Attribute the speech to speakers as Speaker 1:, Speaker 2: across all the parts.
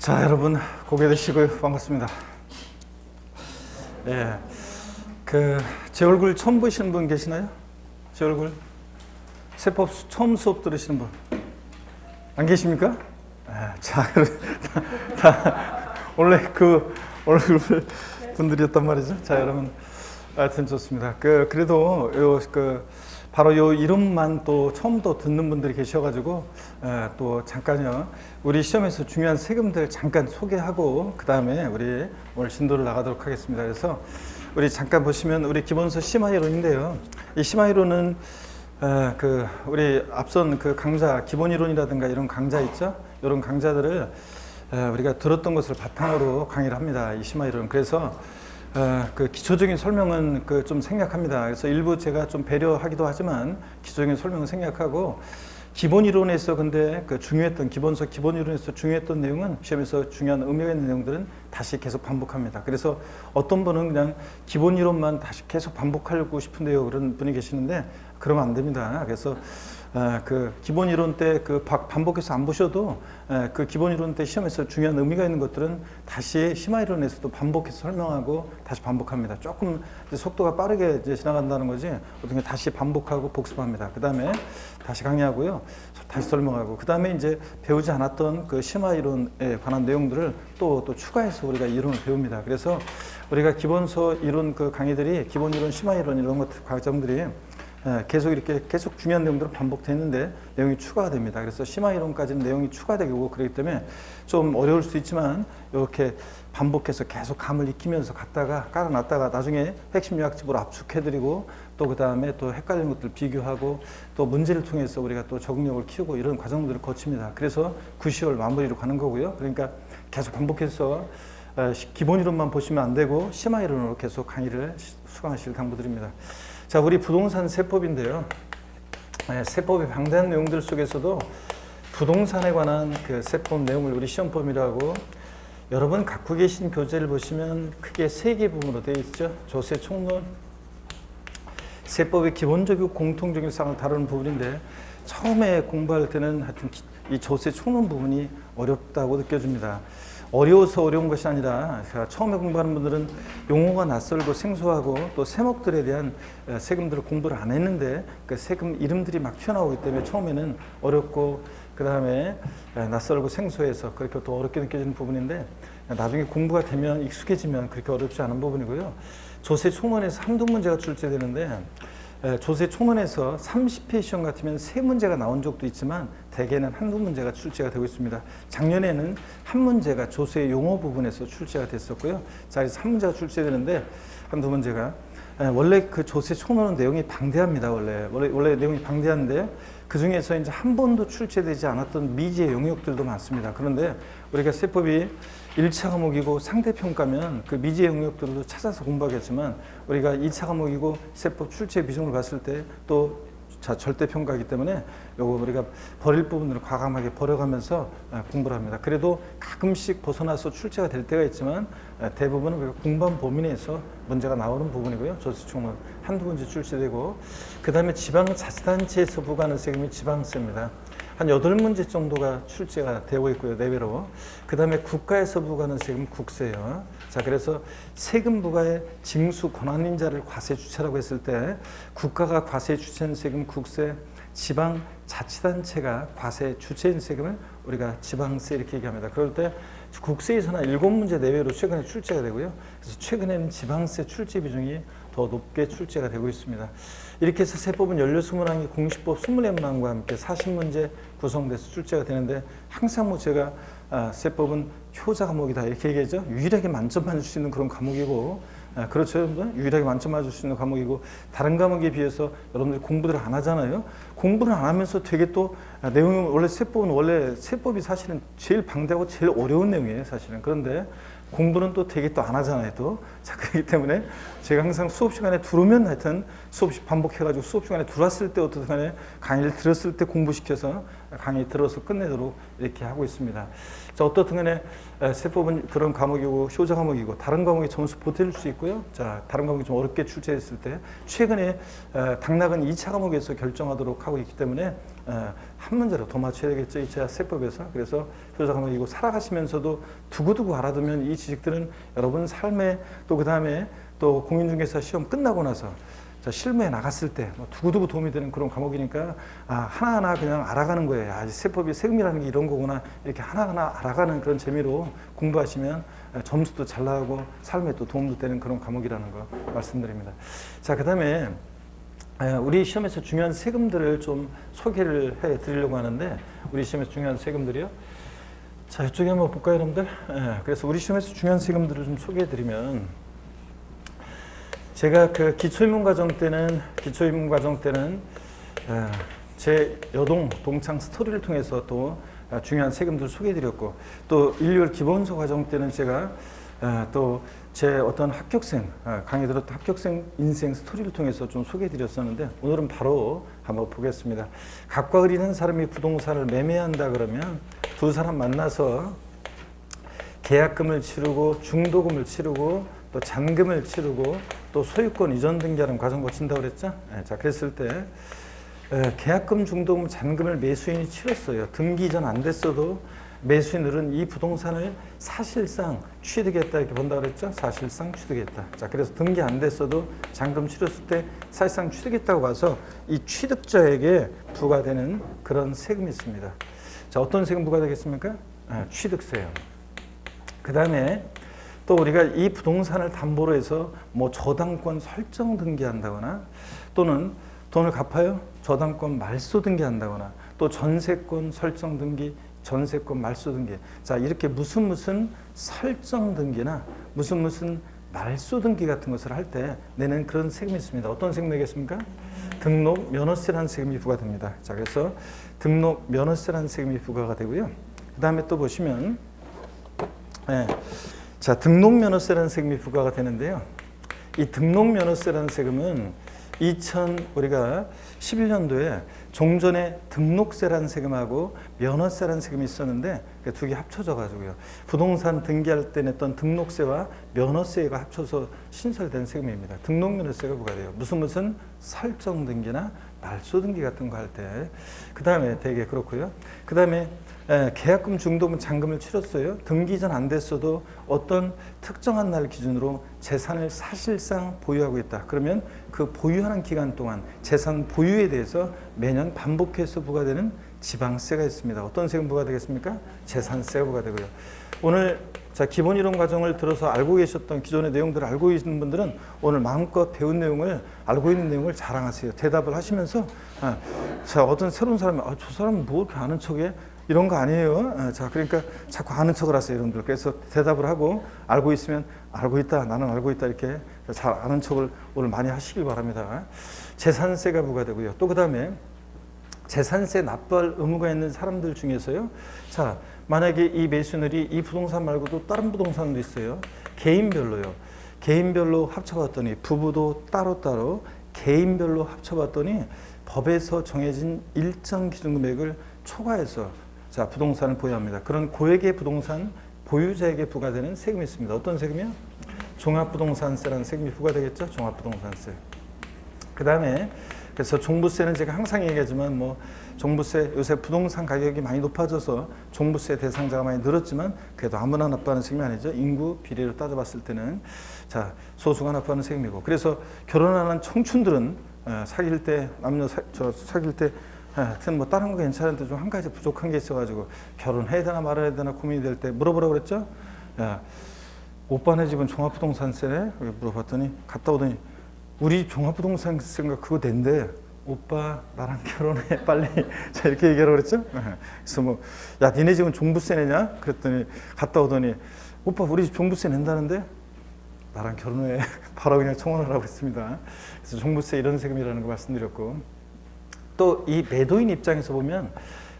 Speaker 1: 자, 여러분 고개 드시고요. 반갑습니다. 예, 제 얼굴 처음 보시는 분 계시나요? 제 얼굴 세법 처음 수업 들으시는 분 안 계십니까? 예, 자, 다 원래 그 얼굴 분들이었단 말이죠. 자, 여러분 하여튼 좋습니다. 그래도 바로 요 이름만 또 처음 또 듣는 분들이 계셔가지고 또 잠깐요 우리 시험에서 중요한 세금들 잠깐 소개하고 그 다음에 우리 오늘 진도를 나가도록 하겠습니다. 그래서 우리 잠깐 보시면 우리 기본서 심화이론인데요. 이 심화이론은 우리 앞선 그 강좌 기본이론이라든가 이런 강좌 있죠. 이런 강좌들을 우리가 들었던 것을 바탕으로 강의를 합니다. 이 심화이론. 그래서 그 기초적인 설명은 좀 생략합니다. 그래서 일부 제가 좀 배려하기도 하지만 기초적인 설명은 생략하고 기본 이론에서 근데 중요했던 기본서 기본 이론에서 중요했던 내용은 시험에서 중요한 의미가 있는 내용들은 다시 계속 반복합니다. 그래서 어떤 분은 그냥 기본 이론만 다시 계속 반복하고 싶은데요 그런 분이 계시는데 그러면 안 됩니다. 그래서 기본 이론 때 반복해서 안 보셔도 기본 이론 때 시험에서 중요한 의미가 있는 것들은 다시 심화 이론에서도 반복해서 설명하고 다시 반복합니다. 조금 이제 속도가 빠르게 이제 지나간다는 거지 어떻게 다시 반복하고 복습합니다. 그 다음에 다시 강의하고요, 다시 설명하고 그 다음에 이제 배우지 않았던 그 심화 이론에 관한 내용들을 또 추가해서 우리가 이론을 배웁니다. 그래서 우리가 기본서 이론 강의들이 기본 이론, 심화 이론 이런 것들 과정들이 계속 이렇게 계속 중요한 내용들은 반복되는데 내용이 추가가 됩니다. 그래서 심화 이론까지는 내용이 추가되고 그렇기 때문에 좀 어려울 수 있지만 이렇게 반복해서 계속 감을 익히면서 갔다가 깔아놨다가 나중에 핵심 요약집으로 압축해드리고 또 그 다음에 또 헷갈리는 것들 비교하고 또 문제를 통해서 우리가 또 적응력을 키우고 이런 과정들을 거칩니다. 그래서 9, 10월 마무리로 가는 거고요. 그러니까 계속 반복해서 기본 이론만 보시면 안 되고 심화 이론으로 계속 강의를 수강하실 당부드립니다. 자, 우리 부동산 세법인데요. 세법의 방대한 내용들 속에서도 부동산에 관한 그 세법 내용을 우리 시험범위라고 여러분 갖고 계신 교재를 보시면 크게 3개 부분으로 되어 있죠. 조세 총론, 세법의 기본적이고 공통적인 사항을 다루는 부분인데 처음에 공부할 때는 하여튼 이 조세 총론 부분이 어렵다고 느껴집니다. 어려워서 어려운 것이 아니라 처음에 공부하는 분들은 용어가 낯설고 생소하고 또 세목들에 대한 세금들을 공부를 안 했는데 그 세금 이름들이 막 튀어나오기 때문에 처음에는 어렵고 그 다음에 낯설고 생소해서 그렇게 또 어렵게 느껴지는 부분인데 나중에 공부가 되면 익숙해지면 그렇게 어렵지 않은 부분이고요. 조세 총론에서 한두 문제가 출제되는데 조세 총론에서 30회 시험 같으면 3문제가 나온 적도 있지만 대개는 한두 문제가 출제가 되고 있습니다. 작년에는 한 문제가 조세 용어 부분에서 출제가 됐었고요. 자, 그래서 3문제가 출제되는데 한두 문제가 원래 그 조세 총론은 내용이 방대합니다. 원래 내용이 방대한데 그 중에서 이제 한 번도 출제되지 않았던 미지의 영역들도 많습니다. 그런데 우리가 세법이 1차 과목이고 상대평가면 그 미지의 영역들도 찾아서 공부하겠지만 우리가 2차 과목이고 세법 출제 비중을 봤을 때 또 절대평가이기 때문에 요거 우리가 버릴 부분을 과감하게 버려가면서 공부를 합니다. 그래도 가끔씩 벗어나서 출제가 될 때가 있지만 대부분은 우리가 공부한 범위 내에서 문제가 나오는 부분이고요. 조세총론 한두 문제 출제되고 그 다음에 지방자치단체에서 부과하는 세금이 지방세입니다. 한 8문제 정도가 출제가 되고 있고요. 내외로. 그 다음에 국가에서 부과하는 세금 국세요. 자, 그래서 세금 부과의 징수 권한인자를 과세주체라고 했을 때 국가가 과세주체인 세금 국세, 지방자치단체가 과세주체인 세금을 우리가 지방세 이렇게 얘기합니다. 그럴 때 국세에서나 7문제 내외로 최근에 출제가 되고요. 그래서 최근에는 지방세 출제 비중이 더 높게 출제가 되고 있습니다. 이렇게 해서 세법은 16문항이 공시법 20문항과 함께 40문제 구성돼서 출제가 되는데 항상 제가 세법은 효자 과목이다 이렇게 얘기하죠. 유일하게 만점 맞을 수 있는 그런 과목이고 그렇죠, 여러분? 유일하게 만점 맞을 수 있는 과목이고 다른 과목에 비해서 여러분들이 공부를 안 하잖아요. 공부를 안 하면서 되게 또 내용은 원래 세법이 사실은 제일 방대하고 제일 어려운 내용이에요, 사실은. 그런데 공부는 또 되게 또 안 하잖아요, 또. 자, 그렇기 때문에 제가 항상 수업 시간에 들어오면 하여튼 수업 반복해가지고 수업 시간에 들어왔을 때 어떻든 간에 강의를 들었을 때 공부시켜서 강의 들어서 끝내도록 이렇게 하고 있습니다. 자, 어떻든 간에 세법은 그런 과목이고 효자 과목이고 다른 과목에 점수 보탤 수 있고요. 자, 다른 과목이 좀 어렵게 출제했을 때 최근에 당락은 2차 과목에서 결정하도록 하고 있기 때문에 한 문제로 더 맞춰야 되겠죠. 이 제가 세법에서. 그래서 효자감독 이거 살아가시면서도 두고두고 알아두면 이 지식들은 여러분 삶에 또 그 다음에 또 공인중개사 시험 끝나고 나서 실무에 나갔을 때 두고두고 도움이 되는 그런 과목이니까 하나하나 그냥 알아가는 거예요. 세법이 세금이라는 게 이런 거구나 이렇게 하나하나 알아가는 그런 재미로 공부하시면 점수도 잘 나오고 삶에 또 도움도 되는 그런 과목이라는 거 말씀드립니다. 자, 그 다음에 우리 시험에서 중요한 세금들을 좀 소개를 해 드리려고 하는데 우리 시험에서 중요한 세금들이요. 자, 이쪽에 한번 볼까요, 여러분들? 그래서 우리 시험에서 중요한 세금들을 좀 소개해 드리면 제가 그 기초입문 과정 때는 제 여동 동창 스토리를 통해서 또 중요한 세금들을 소개해드렸고 또 인류월 기본서 과정 때는 제가 또 제 어떤 합격생 강의 들었던 합격생 인생 스토리를 통해서 좀 소개해드렸었는데 오늘은 바로 한번 보겠습니다. 갑과 을인 한 사람이 부동산을 매매한다 그러면 두 사람 만나서 계약금을 치르고 중도금을 치르고 또 잔금을 치르고 또 소유권 이전 등기하는 과정 거친다고 그랬죠? 자, 그랬을 때 계약금, 중도금, 잔금을 매수인이 치렀어요. 등기 이전 안 됐어도 매수인들은 이 부동산을 사실상 취득했다 이렇게 본다고 그랬죠? 사실상 취득했다. 자, 그래서 등기 안 됐어도 잔금 치렀을 때 사실상 취득했다고 봐서 이 취득자에게 부과되는 그런 세금이 있습니다. 자, 어떤 세금 부과되겠습니까? 취득세요. 그 다음에 또 우리가 이 부동산을 담보로 해서 뭐 저당권 설정 등기한다거나 또는 돈을 갚아요? 저당권 말소 등기한다거나 또 전세권 설정 등기, 전세권 말소 등기. 자, 이렇게 무슨 설정 등기나 무슨 말소 등기 같은 것을 할 때 내는 그런 세금이 있습니다. 어떤 세금 내겠습니까? 등록 면허세라는 세금이 부과됩니다. 자, 그래서 등록 면허세라는 세금이 부과가 되고요. 그 다음에 또 보시면 자, 등록면허세라는 세금이 부과가 되는데요. 이 등록면허세라는 세금은 우리가 11년도에 종전에 등록세라는 세금하고 면허세라는 세금이 있었는데 두 개 합쳐져 가지고요. 부동산 등기할 때 냈던 등록세와 면허세가 합쳐서 신설된 세금입니다. 등록면허세가 부과돼요. 무슨 설정 등기나 말소 등기 같은 거 할 때. 그 다음에 되게 그렇고요. 그 다음에 계약금, 중도금, 잔금을 치렀어요. 등기 이전 안 됐어도 어떤 특정한 날 기준으로 재산을 사실상 보유하고 있다. 그러면 그 보유하는 기간 동안 재산 보유에 대해서 매년 반복해서 부과되는 지방세가 있습니다. 어떤 세금 부과되겠습니까? 재산세가 부과되고요. 오늘 기본 이론 과정을 들어서 알고 계셨던 기존의 내용들을 알고 계시는 분들은 오늘 마음껏 배운 내용을 알고 있는 내용을 자랑하세요. 대답을 하시면서 어떤 새로운 사람이 저 사람은 뭐 이렇게 아는 척해? 이런 거 아니에요. 자, 그러니까 자꾸 아는 척을 하세요, 여러분들. 그래서 대답을 하고 알고 있으면 알고 있다, 나는 알고 있다 이렇게 잘 아는 척을 오늘 많이 하시길 바랍니다. 재산세가 부과되고요. 또 그 다음에 재산세 납부할 의무가 있는 사람들 중에서요. 자, 만약에 이 매수인들이 이 부동산 말고도 다른 부동산도 있어요. 개인별로요. 개인별로 합쳐봤더니 부부도 따로따로 개인별로 합쳐봤더니 법에서 정해진 일정 기준 금액을 초과해서 자, 부동산을 보유합니다. 그런 고액의 부동산 보유자에게 부과되는 세금이 있습니다. 어떤 세금이요? 종합부동산세라는 세금이 부과되겠죠? 종합부동산세. 그 다음에 그래서 종부세는 제가 항상 얘기하지만 종부세 요새 부동산 가격이 많이 높아져서 종부세 대상자가 많이 늘었지만 그래도 아무나 납부하는 세금이 아니죠. 인구 비례로 따져봤을 때는 자, 소수가 납부하는 세금이고 그래서 결혼하는 청춘들은 사귈 때 사귈 때 하여튼 다른 거 괜찮은데 좀 한 가지 부족한 게 있어가지고 결혼해야 되나 말아야 되나 고민이 될 때 물어보라고 그랬죠. 오빠네 집은 종합부동산세네? 물어봤더니 갔다 오더니 우리 집 종합부동산세인가 그거 낸대. 오빠 나랑 결혼해 빨리. 자, 이렇게 얘기하라고 그랬죠. 그래서 야, 니네 집은 종부세 내냐? 그랬더니 갔다 오더니 오빠 우리 집 종부세 낸다는데 나랑 결혼해. 바로 그냥 청혼하라고 했습니다. 그래서 종부세 이런 세금이라는 거 말씀드렸고 또 이 매도인 입장에서 보면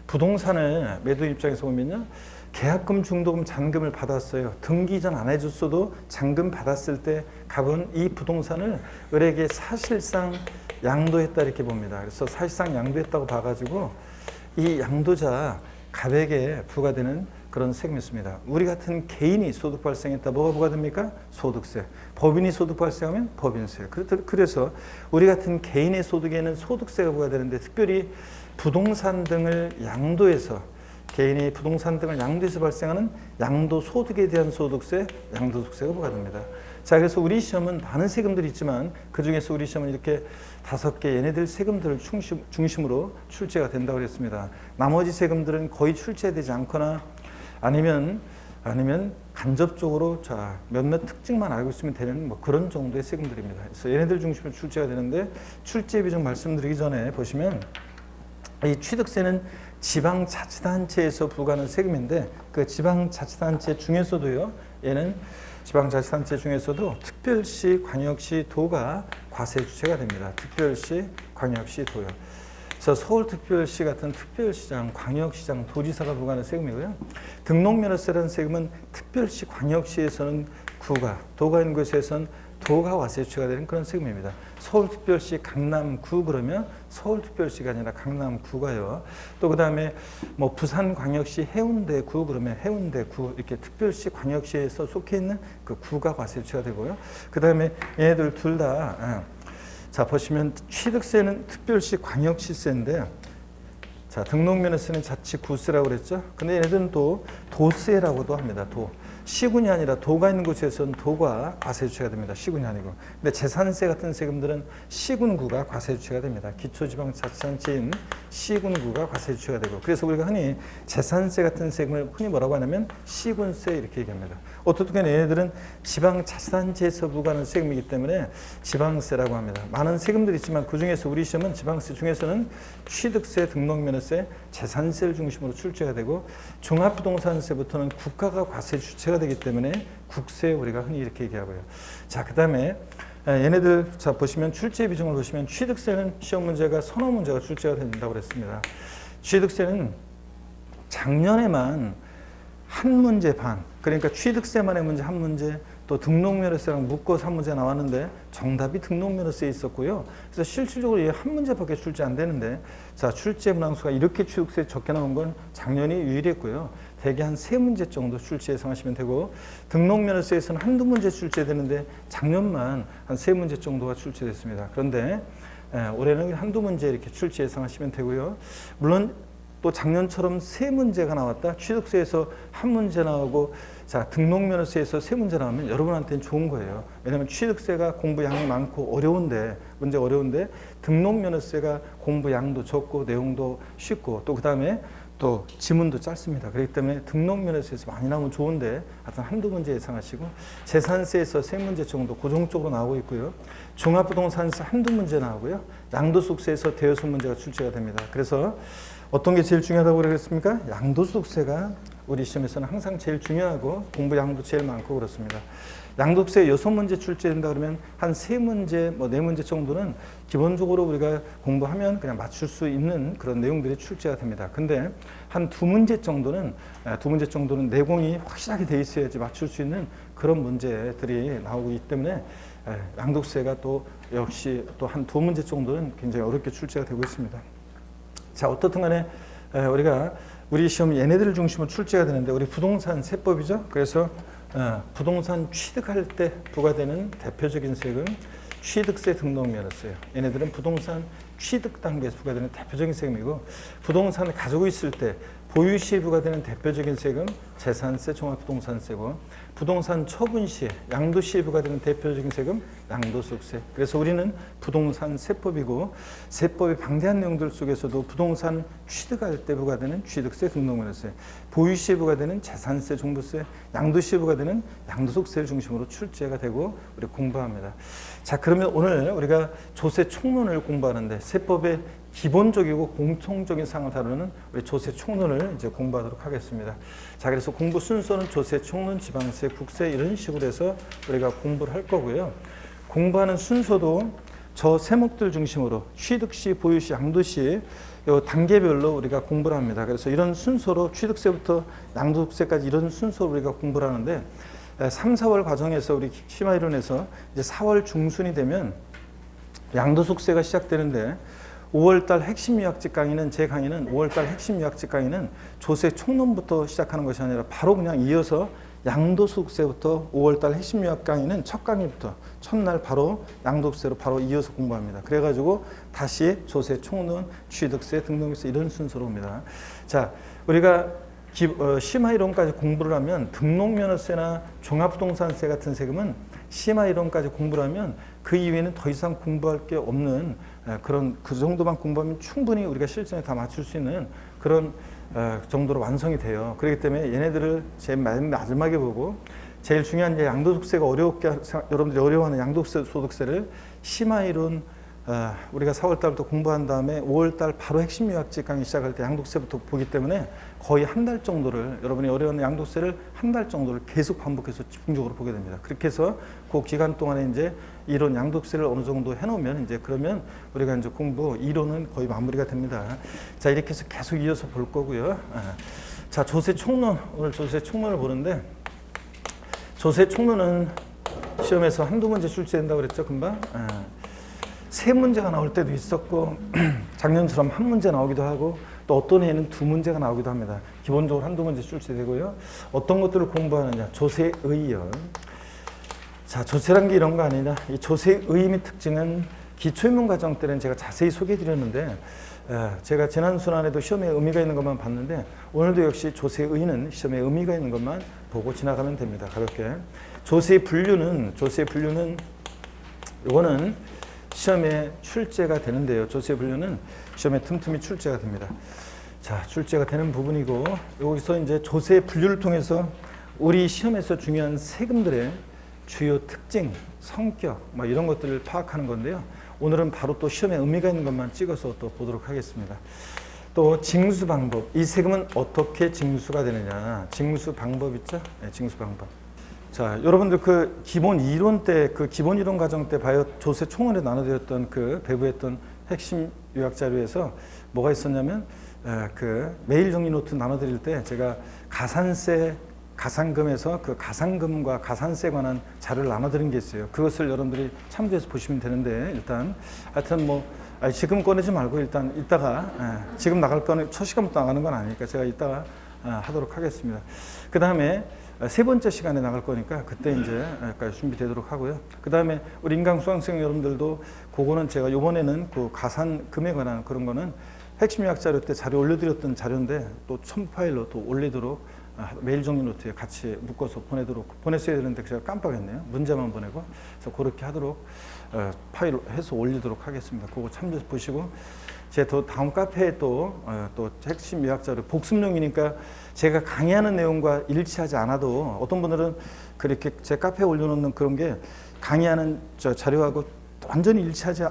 Speaker 1: 부동산을 매도인 입장에서 보면요. 계약금, 중도금, 잔금을 받았어요. 등기 이전 안 해줬어도 잔금 받았을 때 갑은 이 부동산을 을에게 사실상 양도했다 이렇게 봅니다. 그래서 사실상 양도했다고 봐가지고 이 양도자 갑에게 부과되는 그런 세금이었습니다. 우리 같은 개인이 소득 발생했다. 뭐가 부과됩니까? 소득세. 법인이 소득 발생하면 법인세. 그래서 우리 같은 개인의 소득에는 소득세가 부과되는데 특별히 부동산 등을 양도해서 개인이 부동산 등을 양도해서 발생하는 양도소득에 대한 소득세, 양도소득세가 부과됩니다. 자, 그래서 우리 시험은 많은 세금들이 있지만 그 중에서 우리 시험은 이렇게 5개 얘네들 세금들을 중심으로 출제가 된다고 그랬습니다. 나머지 세금들은 거의 출제되지 않거나 아니면 간접적으로 자 몇몇 특징만 알고 있으면 되는 뭐 그런 정도의 세금들입니다. 그래서 얘네들 중심으로 출제가 되는데 출제 비중 말씀드리기 전에 보시면 이 취득세는 지방자치단체에서 부과하는 세금인데 그 지방자치단체 중에서도요. 얘는 지방자치단체 중에서도 특별시, 광역시, 도가 과세 주체가 됩니다. 특별시, 광역시, 도요. 그래서 서울특별시 같은 특별시장, 광역시장, 도지사가 부과하는 세금이고요. 등록면허세라는 세금은 특별시, 광역시에서는 구가, 도가 있는 곳에서는 도가 과세 주체가 되는 그런 세금입니다. 서울특별시 강남구 그러면 서울특별시가 아니라 강남구가요. 또 그다음에 뭐 부산광역시 해운대구 그러면 해운대구 이렇게 특별시 광역시에서 속해 있는 그 구가 과세 주체가 되고요. 그다음에 얘네들 둘 다 자 보시면 취득세는 특별시 광역시세인데 자 등록면허세는 자치구세라고 그랬죠. 근데 얘네들은 또 도세라고도 합니다. 도. 시군이 아니라 도가 있는 곳에서는 도가 과세 주체가 됩니다. 시군이 아니고. 근데 재산세 같은 세금들은 시군구가 과세 주체가 됩니다. 기초지방자치단체인 시군구가 과세 주체가 되고. 그래서 우리가 흔히 재산세 같은 세금을 흔히 뭐라고 하냐면 시군세 이렇게 얘기합니다. 어떻든 얘네들은 지방자치단체에서 부과하는 세금이기 때문에 지방세라고 합니다. 많은 세금들이 있지만 그중에서 우리 시험은 지방세 중에서는 취득세, 등록면허세, 재산세를 중심으로 출제가 되고 종합부동산세부터는 국가가 과세 주체가 되기 때문에 국세 우리가 흔히 이렇게 얘기하고요. 자, 그다음에 얘네들 자 보시면 출제 비중을 보시면 취득세는 시험 문제가 서너 문제가 출제가 된다고 그랬습니다. 취득세는 작년에만 한 문제 반, 그러니까 취득세만의 문제 한 문제, 또 등록면허세랑 묶어서 한 문제 나왔는데 정답이 등록면허세에 있었고요. 그래서 실질적으로 한 문제밖에 출제 안 되는데 자 출제 문항수가 이렇게 취득세 적게 나온 건 작년이 유일했고요. 대개 한 3문제 정도 출제 예상하시면 되고 등록면허세에서는 한두 문제 출제되는데 작년만 한 3문제 정도가 출제됐습니다. 그런데 올해는 한두 문제 이렇게 출제 예상하시면 되고요. 물론 또 작년처럼 3문제가 나왔다. 취득세에서 한 문제 나오고 자 등록면허세에서 3문제 나오면 여러분한테는 좋은 거예요. 왜냐하면 취득세가 공부 양이 많고 문제가 어려운데 등록면허세가 공부 양도 적고 내용도 쉽고 또 그다음에 또 지문도 짧습니다. 그렇기 때문에 등록면허세에서 많이 나오면 좋은데 하여튼 한두 문제 예상하시고 재산세에서 3문제 정도 고정적으로 나오고 있고요. 종합부동산세 한두 문제 나오고요. 양도소득세에서 대여섯 문제가 출제가 됩니다. 그래서 어떤 게 제일 중요하다고 그랬습니까? 양도소득세가 우리 시험에서는 항상 제일 중요하고 공부 양도 제일 많고 그렇습니다. 양도세 6문제 출제된다 그러면 한 3문제, 뭐 4문제 정도는 기본적으로 우리가 공부하면 그냥 맞출 수 있는 그런 내용들이 출제가 됩니다. 근데 한 2문제 정도는 내공이 확실하게 돼 있어야지 맞출 수 있는 그런 문제들이 나오고 있기 때문에 양도세가 또 역시 또 한 2문제 정도는 굉장히 어렵게 출제가 되고 있습니다. 자, 어떻든 간에 우리 시험 얘네들을 중심으로 출제가 되는데 우리 부동산 세법이죠. 그래서 부동산 취득할 때 부과되는 대표적인 세금 취득세, 등록면허세예요. 얘네들은 부동산 취득 단계에서 부과되는 대표적인 세금이고 부동산을 가지고 있을 때 보유 시에 부과되는 대표적인 세금 재산세, 종합부동산세고 부동산 처분 시에 양도 시에 부과되는 대표적인 세금 양도소득세. 그래서 우리는 부동산 세법이고 세법의 방대한 내용들 속에서도 부동산 취득할 때 부과되는 취득세, 등록면허세, 보유 시에 부과되는 재산세, 종부세, 양도 시에 부과되는 양도소득세를 중심으로 출제가 되고 우리 공부합니다. 자, 그러면 오늘 우리가 조세 총론을 공부하는데 세법의 기본적이고 공통적인 사항을 다루는 우리 조세 총론을 이제 공부하도록 하겠습니다. 자, 그래서 공부 순서는 조세 총론, 지방세, 국세 이런 식으로 해서 우리가 공부를 할 거고요. 공부하는 순서도 저 세목들 중심으로 취득시, 보유시, 양도시 요 단계별로 우리가 공부를 합니다. 그래서 이런 순서로 취득세부터 양도세까지 이런 순서로 우리가 공부를 하는데 3, 4월 과정에서 우리 심화이론에서 이제 4월 중순이 되면 양도소득세가 시작되는데 5월달 핵심 요약집 강의는 제 강의는 5월달 핵심 요약집 강의는 조세 총론부터 시작하는 것이 아니라 바로 그냥 이어서 양도소득세부터 5월달 핵심 요약 강의는 첫 강의부터 첫날 바로 양도소득세로 바로 이어서 공부합니다. 그래가지고 다시 조세 총론, 취득세, 등록세 이런 순서로 옵니다. 자, 우리가 심화 이론까지 공부를 하면 등록면허세나 종합부동산세 같은 세금은 심화 이론까지 공부를 하면 그 이외에는 더 이상 공부할 게 없는 그런 그 정도만 공부하면 충분히 우리가 실전에 다 맞출 수 있는 그런 정도로 완성이 돼요. 그렇기 때문에 얘네들을 제일 마지막에 보고 제일 중요한 이제 양도소득세가 여러분들이 어려워하는 양도소득세를 심화 이론 우리가 4월 달부터 공부한 다음에 5월 달 바로 핵심 요약집 강의 시작할 때 양도세부터 보기 때문에 거의 한 달 정도를 여러분이 어려워하는 양도세를 한 달 정도를 계속 반복해서 집중적으로 보게 됩니다. 그렇게 해서 그 기간 동안에 이제 이론 양도세를 어느 정도 해놓으면 이제 그러면 우리가 이제 공부 이론은 거의 마무리가 됩니다. 자, 이렇게 해서 계속 이어서 볼 거고요. 자, 조세 총론 오늘 조세 총론을 보는데 조세 총론은 시험에서 한두 문제 출제된다고 그랬죠, 금방. 세 문제가 나올 때도 있었고 작년처럼 한 문제 나오기도 하고 또 어떤 해에는 두 문제가 나오기도 합니다. 기본적으로 한두 문제 출제되고요. 어떤 것들을 공부하느냐, 조세의연. 자, 조세란 게 이런 거 아니냐. 이 조세의 및 특징은 기초인문 과정 때는 제가 자세히 소개해 드렸는데 제가 지난 순환에도 시험에 의미가 있는 것만 봤는데 오늘도 역시 조세의는 시험에 의미가 있는 것만 보고 지나가면 됩니다. 가볍게. 조세 분류는 이거는 시험에 출제가 되는데요. 조세 분류는 시험에 틈틈이 출제가 됩니다. 자, 출제가 되는 부분이고 여기서 이제 조세 분류를 통해서 우리 시험에서 중요한 세금들의 주요 특징, 성격 뭐 이런 것들을 파악하는 건데요. 오늘은 바로 또 시험에 의미가 있는 것만 찍어서 또 보도록 하겠습니다. 또 징수 방법, 이 세금은 어떻게 징수가 되느냐, 징수 방법 있죠? 네, 징수 방법. 자, 여러분들 그 기본 이론 때, 그 기본 이론 과정 때 바이오 조세 총론에 나눠드렸던 그 배부했던 핵심 요약 자료에서 뭐가 있었냐면 그 매일 정리 노트 나눠드릴 때 제가 가산세, 가산금에서 그 가산금과 가산세에 관한 자료를 나눠드린 게 있어요. 그것을 여러분들이 참조해서 보시면 되는데 일단 하여튼 뭐 지금 꺼내지 말고 일단 이따가 지금 나갈 거는 첫 시간부터 나가는 건 아니니까 제가 이따가 하도록 하겠습니다. 그 다음에 세 번째 시간에 나갈 거니까 그때 이제 준비되도록 하고요. 그 다음에 우리 인강 수강생 여러분들도 그거는 제가 이번에는 그 가산금에 관한 그런 거는 핵심 요약 자료 때 자료 올려드렸던 자료인데 또 첨부 파일로 또 올리도록 메일 정리 노트에 같이 묶어서 보냈어야 되는데 제가 깜빡했네요. 문제만 보내고. 그래서 그렇게 하도록 파일로 해서 올리도록 하겠습니다. 그거 참조해서 보시고 제 또 다음 카페에 또 핵심 요약 자료 복습용이니까 제가 강의하는 내용과 일치하지 않아도 어떤 분들은 그렇게 제 카페에 올려놓는 그런 게 강의하는 자료하고 완전히 일치하지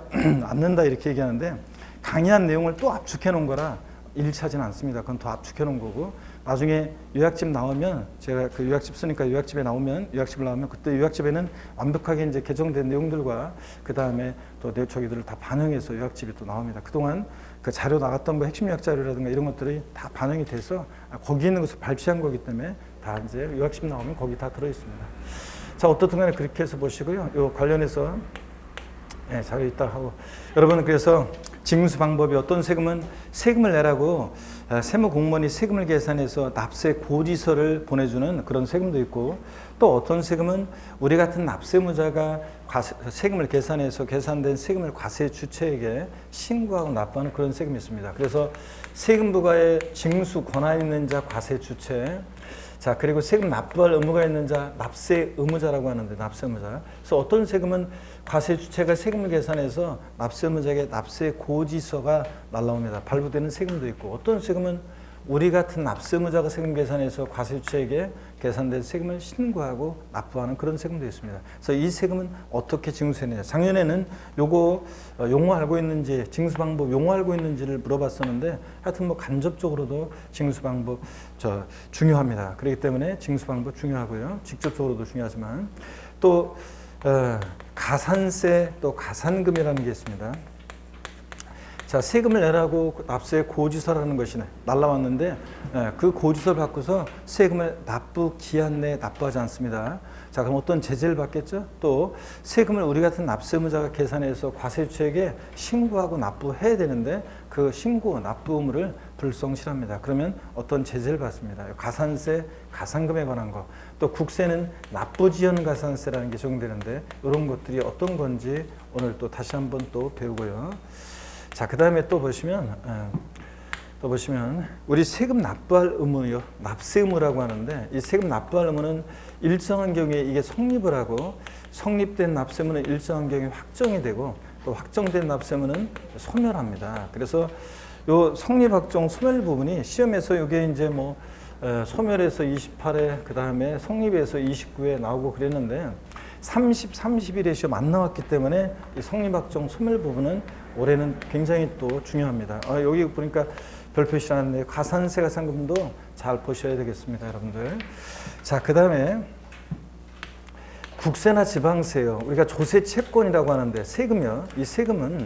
Speaker 1: 않는다 이렇게 얘기하는데 강의한 내용을 또 압축해 놓은 거라 일치하지는 않습니다. 그건 더 압축해 놓은 거고 나중에 요약집 나오면 제가 그 요약집 쓰니까 요약집을 나오면 그때 요약집에는 완벽하게 이제 개정된 내용들과 그 다음에 또 저기들을 다 반영해서 요약집이 또 나옵니다. 그동안 그 자료 나갔던 뭐 핵심 요약 자료라든가 이런 것들이 다 반영이 돼서 거기 있는 것을 발췌한 거기 때문에 다 이제 요약집 나오면 거기 다 들어 있습니다. 자, 어떻든 간에 그렇게 해서 보시고요. 요 관련해서 자료 있다 하고 여러분 그래서 징수 방법이 어떤 세금은 세금을 내라고 세무 공무원이 세금을 계산해서 납세 고지서를 보내주는 그런 세금도 있고 또 어떤 세금은 우리 같은 납세무자가 세금을 계산해서 계산된 세금을 과세 주체에게 신고하고 납부하는 그런 세금이 있습니다. 그래서 세금 부과에 징수 권한 있는 자 과세 주체 자, 그리고 세금 납부할 의무가 있는 자, 납세 의무자라고 하는데, 납세 의무자. 그래서 어떤 세금은 과세 주체가 세금을 계산해서 납세 의무자에게 납세 고지서가 날라옵니다. 발부되는 세금도 있고, 어떤 세금은 우리 같은 납세 의무자가 세금 계산해서 과세 주체에게 계산된 세금을 신고하고 납부하는 그런 세금도 있습니다. 그래서 이 세금은 어떻게 징수했느냐. 작년에는 요거 용어 알고 있는지, 징수 방법 용어 알고 있는지를 물어봤었는데 하여튼 뭐 간접적으로도 징수 방법 중요합니다. 그렇기 때문에 징수 방법 중요하고요. 직접적으로도 중요하지만 또 가산세 또 가산금이라는 게 있습니다. 자, 세금을 내라고 납세 고지서라는 것이 날라왔는데 그 고지서를 바꾸서 세금을 납부 기한 내에 납부하지 않습니다. 자, 그럼 어떤 제재를 받겠죠? 또 세금을 우리 같은 납세의무자가 계산해서 과세주에게 신고하고 납부해야 되는데 그 신고 납부 의무를 불성실합니다. 그러면 어떤 제재를 받습니다. 가산세, 가산금에 관한 거, 또 국세는 납부지연 가산세라는 게 적용되는데 이런 것들이 어떤 건지 오늘 또 다시 한번 또 배우고요. 자, 그 다음에 또 보시면 우리 세금 납부할 의무요, 납세 의무라고 하는데 이 세금 납부할 의무는 일정한 경우에 이게 성립을 하고 성립된 납세 의무는 일정한 경우에 확정이 되고 또 확정된 납세 의무는 소멸합니다. 그래서 요 성립 확정 소멸 부분이 시험에서 이게 이제 뭐 소멸에서 28회 그 다음에 성립에서 29회 나오고 그랬는데 30, 31회 시험 안 나왔기 때문에 이 성립 확정 소멸 부분은 올해는 굉장히 또 중요합니다. 여기 보니까 별표시 나왔는데 가산세 가산금도 잘 보셔야 되겠습니다, 여러분들. 자, 그 다음에 국세나 지방세요. 우리가 조세 채권이라고 하는데 세금이요. 이 세금은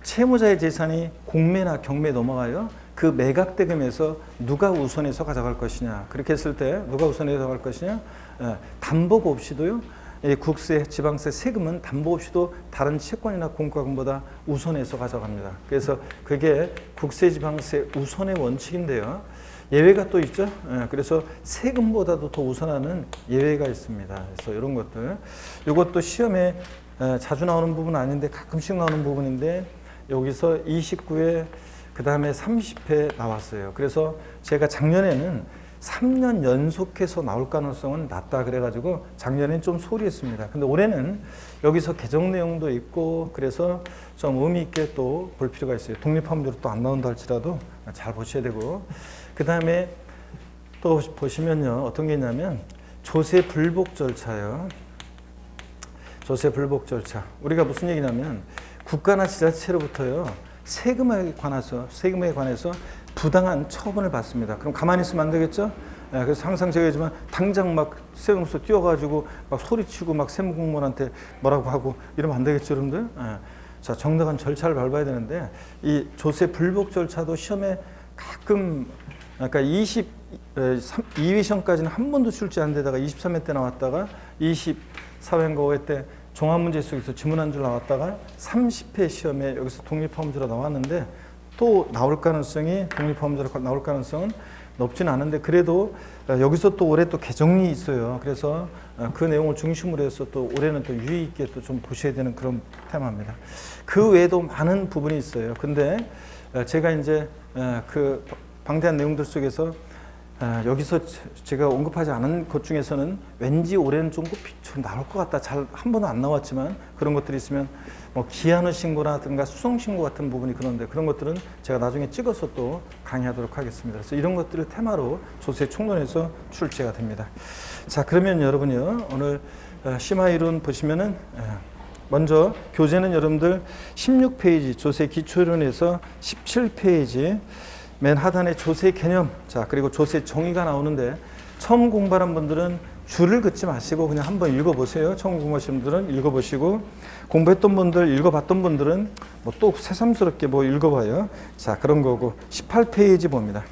Speaker 1: 채무자의 재산이 공매나 경매에 넘어가요. 그 매각대금에서 누가 우선해서 가져갈 것이냐. 그렇게 했을 때 누가 우선해서 가져갈 것이냐. 담보가 없이도요. 국세, 지방세, 세금은 담보 없이도 다른 채권이나 공과금보다 우선해서 가져갑니다. 그래서 그게 국세, 지방세 우선의 원칙인데요. 예외가 또 있죠. 그래서 세금보다도 더 우선하는 예외가 있습니다. 그래서 이런 것들. 이것도 시험에 자주 나오는 부분은 아닌데 가끔씩 나오는 부분인데 여기서 29회 그 다음에 30회 나왔어요. 그래서 제가 작년에는 3년 연속해서 나올 가능성은 낮다 그래가지고 작년엔 좀 소홀했습니다. 근데 올해는 여기서 개정 내용도 있고 그래서 좀 의미 있게 또 볼 필요가 있어요. 독립화문제로 또 안 나온다 할지라도 잘 보셔야 되고 그 다음에 또 보시면요 어떤 게 있냐면 조세 불복 절차요. 조세 불복 절차. 우리가 무슨 얘기냐면 국가나 지자체로부터요 세금에 관해서 부당한 처분을 받습니다. 그럼 가만히 있으면 안 되겠죠? 그래서 항상 제가 얘기하지만 당장 막 세무서 뛰어가지고 막 소리치고 막 세무공무원한테 뭐라고 하고 이러면 안 되겠죠, 여러분들? 자, 정당한 절차를 밟아야 되는데 이 조세 불복 절차도 시험에 가끔 그러니까 2회 시험까지는 한 번도 출제 안 되다가 23회 때 나왔다가 24회인가 5회 때 종합문제 속에서 지문 한 줄 나왔다가 30회 시험에 여기서 독립화문제로 나왔는데 또 나올 가능성이 독립화문제로 나올 가능성은 높지는 않은데 그래도 여기서 또 올해 또 개정이 있어요. 그래서 그 내용을 중심으로 해서 또 올해는 또 유의 있게 또 좀 보셔야 되는 그런 테마입니다. 그 외에도 많은 부분이 있어요. 근데 제가 이제 그 방대한 내용들 속에서 여기서 제가 언급하지 않은 것 중에서는 왠지 올해는 좀 나올 것 같다. 잘 한 번도 안 나왔지만 그런 것들이 있으면 뭐 기한의 신고라든가 수송 신고 같은 부분이 그런데 그런 것들은 제가 나중에 찍어서 또 강의하도록 하겠습니다. 그래서 이런 것들을 테마로 조세 총론에서 출제가 됩니다. 자, 그러면 여러분이요 오늘 심화 이론 보시면은 먼저 교재는 여러분들 16페이지 조세 기초이론에서 17페이지 맨 하단에 조세 개념, 자 그리고 조세 정의가 나오는데 처음 공부하는 분들은 줄을 긋지 마시고 그냥 한번 읽어보세요. 처음 공부하시는 분들은 읽어보시고 공부했던 분들, 읽어봤던 분들은 뭐 또 새삼스럽게 뭐 읽어봐요. 자 그런 거고 18페이지 봅니다.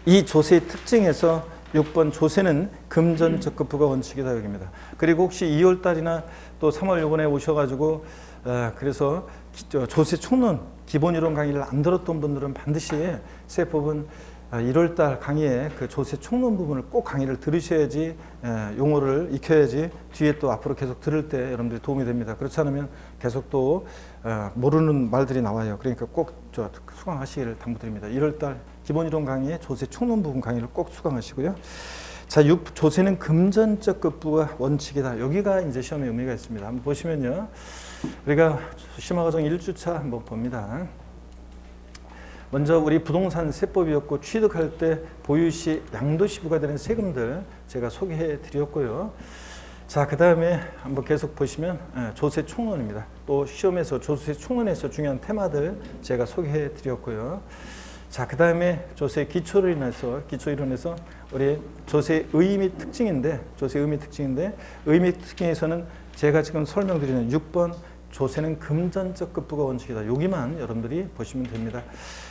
Speaker 1: 이 조세의 특징에서 6번 조세는 금전적급부가 원칙이다 여기입니다. 그리고 혹시 2월달이나 또 3월 요번에 오셔가지고 그래서 조세 총론 기본이론 강의를 안 들었던 분들은 반드시 세법은 1월달 강의에 그 조세 총론 부분을 꼭 강의를 들으셔야지 용어를 익혀야지 뒤에 또 앞으로 계속 들을 때 여러분들이 도움이 됩니다. 그렇지 않으면 계속 또 모르는 말들이 나와요. 그러니까 꼭 수강하시기를 당부드립니다. 1월달 기본이론 강의에 조세 총론 부분 강의를 꼭 수강하시고요. 자, 6. 조세는 금전적 급부가 원칙이다. 여기가 이제 시험에 의미가 있습니다. 한번 보시면요. 우리가 심화과정 1주차 한번 봅니다. 먼저 우리 부동산 세법이었고 취득할 때 보유시 양도시 부과되는 세금들 제가 소개해 드렸고요. 자, 그 다음에 한번 계속 보시면 조세 총론입니다. 또 시험에서 조세 총론에서 중요한 테마들 제가 소개해 드렸고요. 자, 그 다음에 조세 기초이론에서 우리 조세 의미 특징인데 의미 특징에서는 제가 지금 설명드리는 6번 조세는 금전적 급부가 원칙이다. 여기만 여러분들이 보시면 됩니다.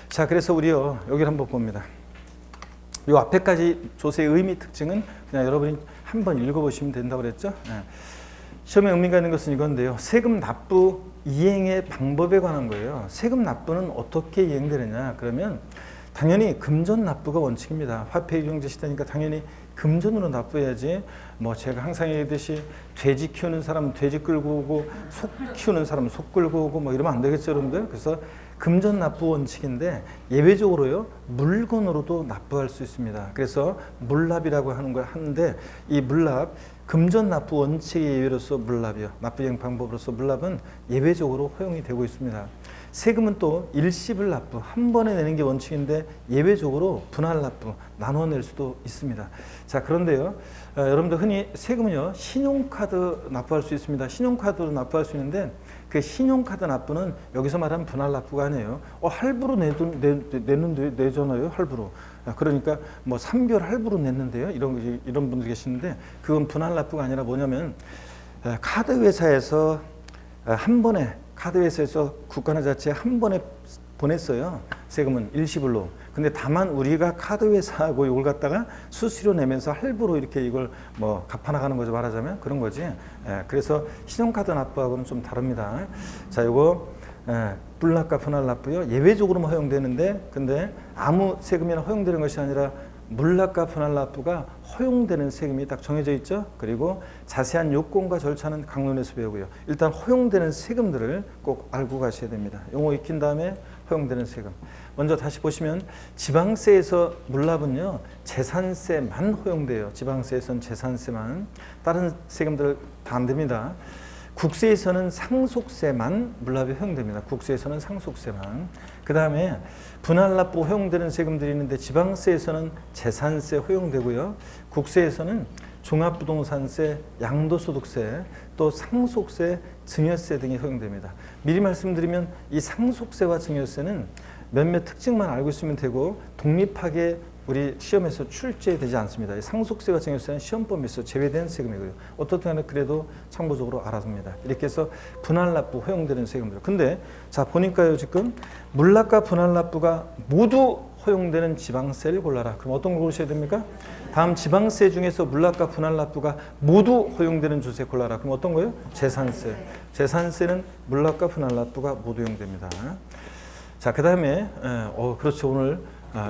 Speaker 1: 자, 그래서 우리요 여기를 한번 봅니다. 요 앞에까지 조세의 의미 특징은 그냥 여러분이 한번 읽어보시면 된다고 그랬죠. 시험에 의미가 있는 것은 이건데요. 세금 납부 이행의 방법에 관한 거예요. 세금 납부는 어떻게 이행되느냐? 그러면 당연히 금전 납부가 원칙입니다. 화폐 경제 시대니까 당연히 금전으로 납부해야지. 뭐 제가 항상 얘기했듯이 돼지 키우는 사람은 돼지 끌고 오고 속 키우는 사람은 속 끌고 오고 뭐 이러면 안 되겠죠, 여러분들. 그래서 금전 납부 원칙인데 예외적으로요 물건으로도 납부할 수 있습니다. 그래서 물납이라고 하는 걸 하는데 이 물납 금전 납부 원칙의 예외로서 물납이요. 납부 이행 방법으로서 물납은 예외적으로 허용이 되고 있습니다. 세금은 또 일시불 납부, 한 번에 내는 게 원칙인데 예외적으로 분할 납부, 나눠 낼 수도 있습니다. 자, 그런데요. 여러분들 흔히 세금은요. 신용카드 납부할 수 있습니다. 신용카드로 납부할 수 있는데 그 신용카드 납부는 여기서 말하는 분할 납부가 아니에요. 할부로 내잖아요. 할부로. 그러니까 뭐 3개월 할부로 냈는데요. 이런 분들 계시는데 그건 분할 납부가 아니라 뭐냐면 카드 회사에서 한 번에 카드 회사에서 국가나 자체 한 번에 보냈어요. 세금은 일시불로. 근데 다만 우리가 카드 회사하고 이걸 갖다가 수수료 내면서 할부로 이렇게 이걸 뭐 갚아나가는 거죠. 말하자면 그런 거지. 그래서 신용카드 납부하고는 좀 다릅니다. 자, 이거 불납과 분할 납부요. 예외적으로만 허용되는데 근데 아무 세금이나 허용되는 것이 아니라 물납과 분할 납부가 허용되는 세금이 딱 정해져 있죠. 그리고 자세한 요건과 절차는 강론에서 배우고요. 일단 허용되는 세금들을 꼭 알고 가셔야 됩니다. 용어 익힌 다음에 허용되는 세금. 먼저 다시 보시면 지방세에서 물납은요. 재산세만 허용돼요. 지방세에서는 재산세만. 다른 세금들 다 안 됩니다. 국세에서는 상속세만 물납이 허용됩니다. 국세에서는 상속세만. 그 다음에 분할납부 허용되는 세금들이 있는데 지방세에서는 재산세 허용되고요. 국세에서는 종합부동산세, 양도소득세, 또 상속세, 증여세 등이 허용됩니다. 미리 말씀드리면 이 상속세와 증여세는 몇몇 특징만 알고 있으면 되고 독립하게 우리 시험에서 출제되지 않습니다. 상속세와 증여세는 시험범위에서 제외된 세금이고요. 어떻든 그래도 참고적으로 알아둡니다. 이렇게 해서 분할납부 허용되는 세금들. 근데 자 보니까요 지금 물납과 분할납부가 모두 허용되는 지방세를 골라라. 그럼 어떤 걸 고르셔야 됩니까? 다음 지방세 중에서 물납과 분할납부가 모두 허용되는 조세 골라라. 그럼 어떤 거예요? 재산세. 재산세는 물납과 분할납부가 모두 허용됩니다. 자, 그 다음에 그렇죠. 오늘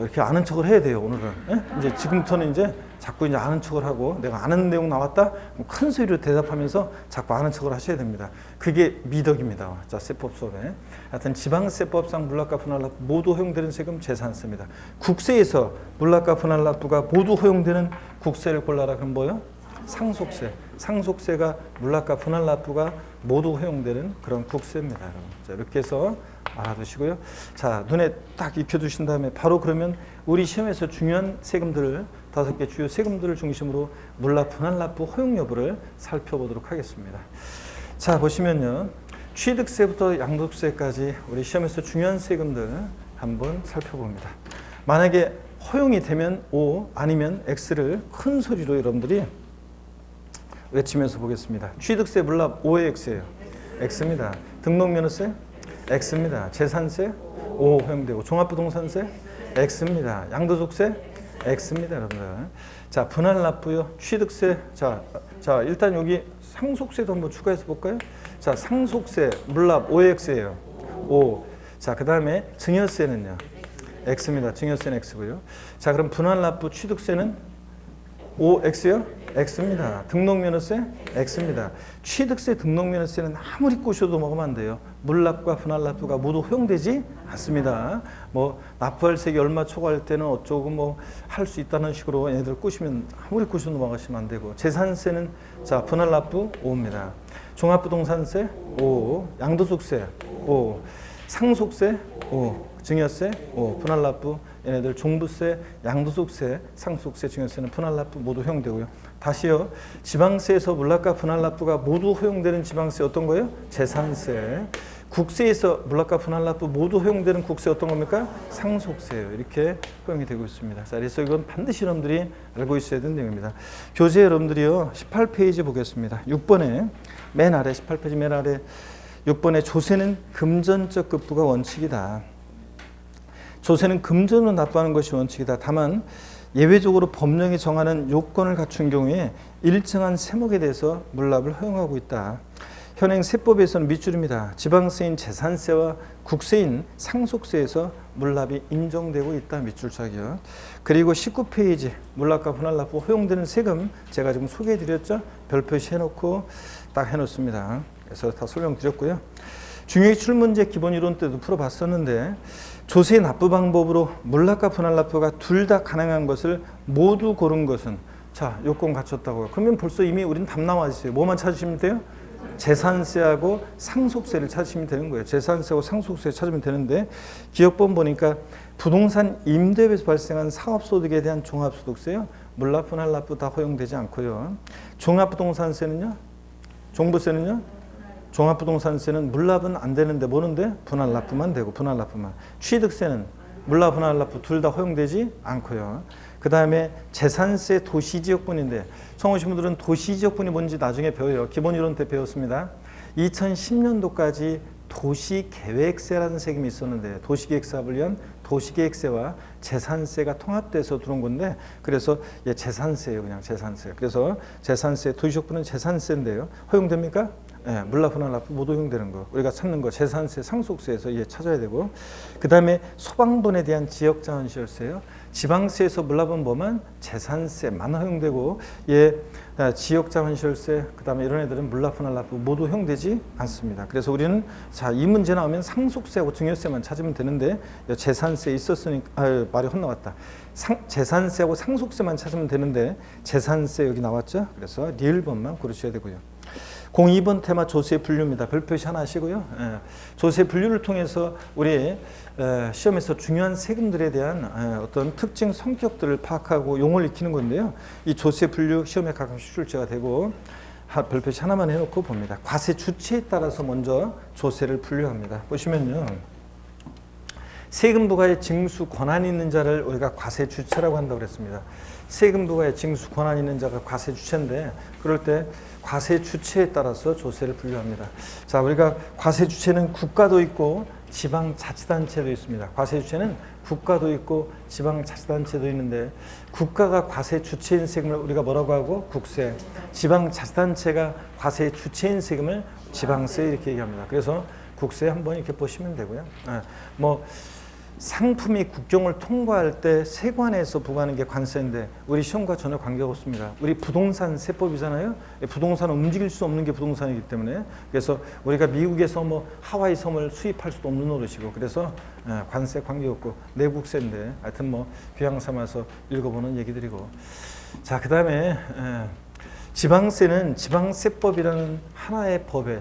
Speaker 1: 이렇게 아는 척을 해야 돼요. 오늘은 이제 지금부터는 이제 자꾸 이제 아는 척을 하고 내가 아는 내용 나왔다 큰 소리로 대답하면서 자꾸 아는 척을 하셔야 됩니다. 그게 미덕입니다. 자, 세법 수업에 하여튼 지방세법상 물납과 분할납부 모두 허용되는 세금 재산세입니다. 국세에서 물납과 분할납부가 모두 허용되는 국세를 골라라. 그럼 뭐요? 상속세. 상속세가 물납과 분할납부가 모두 허용되는 그런 국세입니다. 자, 이렇게 해서 알아두시고요. 자, 눈에 딱 익혀두신 다음에 바로 그러면 우리 시험에서 중요한 세금들을 5개 주요 세금들을 중심으로 물납, 분할납부 허용 여부를 살펴보도록 하겠습니다. 자, 보시면요. 취득세부터 양도세까지 우리 시험에서 중요한 세금들 한번 살펴봅니다. 만약에 허용이 되면 O 아니면 X를 큰 소리로 여러분들이 외치면서 보겠습니다. 취득세 물납 O의 X예요. X입니다. 등록면허세 X입니다. 재산세 O 허용되고 종합부동산세 X입니다. 양도소득세 X입니다, 여러분들. 자, 분할납부요. 취득세. 자, 일단 여기 상속세도 한번 추가해서 볼까요? 자, 상속세 물납 OX예요. O. 자, 그다음에 증여세는요. X입니다. 증여세는 X고요. 자, 그럼 분할납부 취득세는 OX요? X입니다. 등록면허세 X입니다. 취득세 등록면허세는 아무리 꼬셔도 먹으면 안 돼요. 물납과 분할납부가 모두 허용되지 않습니다. 뭐 납부할 세액이 얼마 초과할 때는 어쩌고 뭐 할 수 있다는 식으로 얘네들 꼬시면 아무리 꼬셔도 넘어가시면 안 되고 재산세는 자 분할납부 5입니다. 종합부동산세 5, 양도소득세 5, 상속세 5, 증여세 5, 분할납부 얘네들 종부세, 양도소득세, 상속세, 증여세는 분할납부 모두 허용되고요. 다시요. 지방세에서 물납과 분할납부가 모두 허용되는 지방세 어떤 거예요? 재산세. 국세에서 물납과 분할납부 모두 허용되는 국세 어떤 겁니까? 상속세예요. 이렇게 허용이 되고 있습니다. 자, 그래서 이건 반드시 여러분들이 알고 있어야 되는 내용입니다. 교재 여러분들이요. 18페이지 보겠습니다. 6번에 맨 아래 18페이지 맨 아래 6번에 조세는 금전적 급부가 원칙이다. 조세는 금전으로 납부하는 것이 원칙이다. 다만 예외적으로 법령이 정하는 요건을 갖춘 경우에 일정한 세목에 대해서 물납을 허용하고 있다. 현행 세법에서는 밑줄입니다. 지방세인 재산세와 국세인 상속세에서 물납이 인정되고 있다. 밑줄짝이요. 그리고 19페이지 물납과 분할납부 허용되는 세금 제가 지금 소개해드렸죠. 별 표시해놓고 딱 해놓습니다. 그래서 다 설명드렸고요. 중요기출문제 기본이론 때도 풀어봤었는데 조세 납부 방법으로 물납과 분할납부가 둘 다 가능한 것을 모두 고른 것은 자 요건 갖췄다고요. 그러면 벌써 이미 우리는 답 나와 있어요. 뭐만 찾으시면 돼요? 재산세하고 상속세를 찾으시면 되는 거예요. 재산세하고 상속세 찾으면 되는데 기억본 보니까 부동산 임대업에서 발생한 사업소득에 대한 종합소득세요. 물납, 분할납부 다 허용되지 않고요. 종합부동산세는요? 종부세는요? 종합부동산세는 물납은 안 되는데 뭐는데? 분할납부만 되고 분할납부만. 취득세는 물납, 분할납부 둘 다 허용되지 않고요. 그 다음에 재산세 도시지역분인데 처음 오신 분들은 도시지역분이 뭔지 나중에 배워요. 기본이론 때 배웠습니다. 2010년도까지 도시계획세라는 세금이 있었는데 도시계획사업을 위한 도시계획세와 재산세가 통합돼서 들어온 건데 그래서 재산세예요. 그냥 재산세. 그래서 재산세 도시지역분은 재산세인데요. 허용됩니까? 네, 물납, 분할납부 모두 허용되는 거. 우리가 찾는 거 재산세, 상속세에서 찾아야 되고 그 다음에 소방본에 대한 지역자원시설세요. 지방세에서 물납은 뭐만? 재산세만 허용되고 지역자원시설세 그 다음에 이런 애들은 물납, 분할납부 모두 허용되지 않습니다. 그래서 우리는 자, 이 문제 나오면 상속세하고 증여세만 찾으면 되는데 재산세 있었으니까 말이 헛나왔다. 재산세하고 상속세만 찾으면 되는데 재산세 여기 나왔죠? 그래서 리을번만 고르셔야 되고요. 02번 테마 조세 분류입니다. 별표시 하나 하시고요. 조세 분류를 통해서 우리 시험에서 중요한 세금들에 대한 어떤 특징 성격들을 파악하고 용어를 익히는 건데요. 이 조세 분류 시험에 가끔씩 출제가 되고 별표시 하나만 해놓고 봅니다. 과세 주체에 따라서 먼저 조세를 분류합니다. 보시면요. 세금 부과에 징수 권한이 있는 자를 우리가 과세 주체라고 한다고 그랬습니다. 세금 부과에 징수 권한이 있는 자가 과세 주체인데 그럴 때 과세 주체에 따라서 조세를 분류합니다. 자, 우리가 과세 주체는 국가도 있고 지방자치단체도 있습니다. 과세 주체는 국가도 있고 지방자치단체도 있는데 국가가 과세 주체인 세금을 우리가 뭐라고 하고? 국세. 지방자치단체가 과세 주체인 세금을 지방세 이렇게 얘기합니다. 그래서 국세 한번 이렇게 보시면 되고요. 상품이 국경을 통과할 때 세관에서 부과하는 게 관세인데 우리 시험과 전혀 관계가 없습니다. 우리 부동산 세법이잖아요. 부동산은 움직일 수 없는 게 부동산이기 때문에 그래서 우리가 미국에서 하와이 섬을 수입할 수도 없는 노릇이고 그래서 관세 관계없고 내국세인데 하여튼 교양 삼아서 읽어보는 얘기들이고 자, 그 다음에 지방세는 지방세법이라는 하나의 법에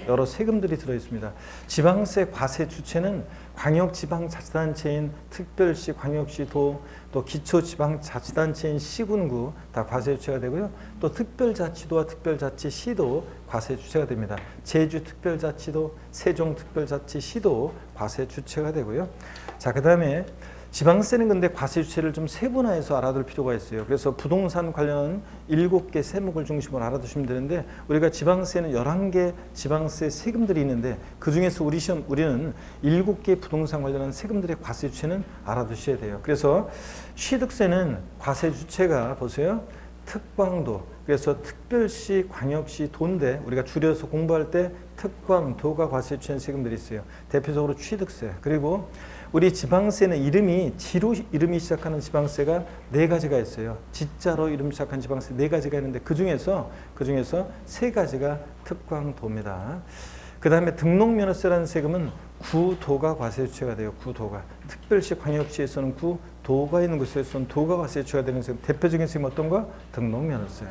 Speaker 1: 여러 세금들이 들어있습니다. 지방세 과세 주체는 광역지방자치단체인 특별시, 광역시도 또 기초지방자치단체인 시군구 다 과세 주체가 되고요. 또 특별자치도와 특별자치시도 과세 주체가 됩니다. 제주특별자치도, 세종특별자치시도 과세 주체가 되고요. 자, 그 다음에 지방세는 근데 과세 주체를 좀 세분화해서 알아둘 필요가 있어요. 그래서 부동산 관련한 7개 세목을 중심으로 알아두시면 되는데 우리가 지방세는 11개 지방세 세금들이 있는데 그중에서 우리는 7개 부동산 관련한 세금들의 과세 주체는 알아두셔야 돼요. 그래서 취득세는 과세 주체가 보세요. 특광도 그래서 특별시, 광역시, 도인데 우리가 줄여서 공부할 때 특광도가 과세 주체인 세금들이 있어요. 대표적으로 취득세 그리고 우리 지방세는 지로 이름이 시작하는 지방세가 4가지가 있어요. 지자로 이름 시작한 지방세 4가지가 있는데 그 중에서 3가지가 특광도입니다. 그 다음에 등록면허세라는 세금은 구도가 과세 주체가 돼요. 구도가. 특별시, 광역시에서는 구도가 있는 곳에서는 도가 과세 주체가 되는 세금. 대표적인 세금 어떤 거? 등록면허세.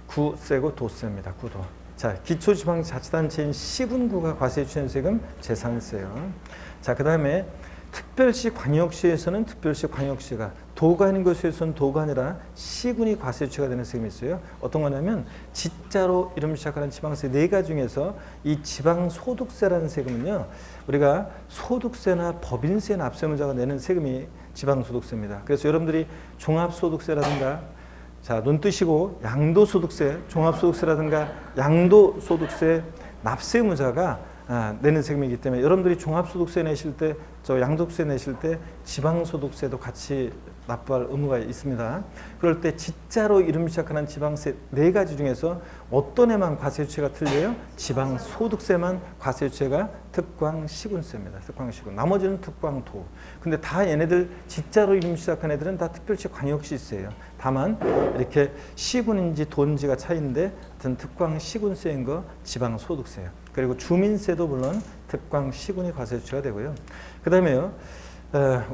Speaker 1: 구세고 도세입니다. 구도. 자, 기초지방자치단체인 시군구가 과세 주체인 세금 재산세요. 자, 그 다음에 특별시, 광역시에서는 특별시, 광역시가 도가 있는 곳에서는 도가 아니라 시군이 과세 주체가 되는 세금이 있어요. 어떤 거냐면 지자로 이름 시작하는 지방세 4가지 중에서 이 지방소득세라는 세금은요. 우리가 소득세나 법인세 납세문자가 내는 세금이 지방소득세입니다. 그래서 여러분들이 종합소득세라든가 자, 눈 뜨시고 양도소득세, 종합소득세라든가 양도소득세 납세 의무자가 내는 세금이기 때문에 여러분들이 종합소득세 내실 때, 양도소득세 내실 때 지방소득세도 같이 납부할 의무가 있습니다. 그럴 때 지자로 이름 시작하는 지방세 4가지 중에서 어떤 애만 과세유치가 틀려요? 지방소득세만 과세유치가 특광시군세입니다. 특광시군. 나머지는 특광도. 근데 다 얘네들 지자로 이름 시작한 애들은 다 특별시 광역시세예요. 다만 이렇게 시군인지 도인지가 차이인데 하여튼 특광시군세인 거 지방소득세예요. 그리고 주민세도 물론 특광시군이 과세유치가 되고요. 그 다음에요.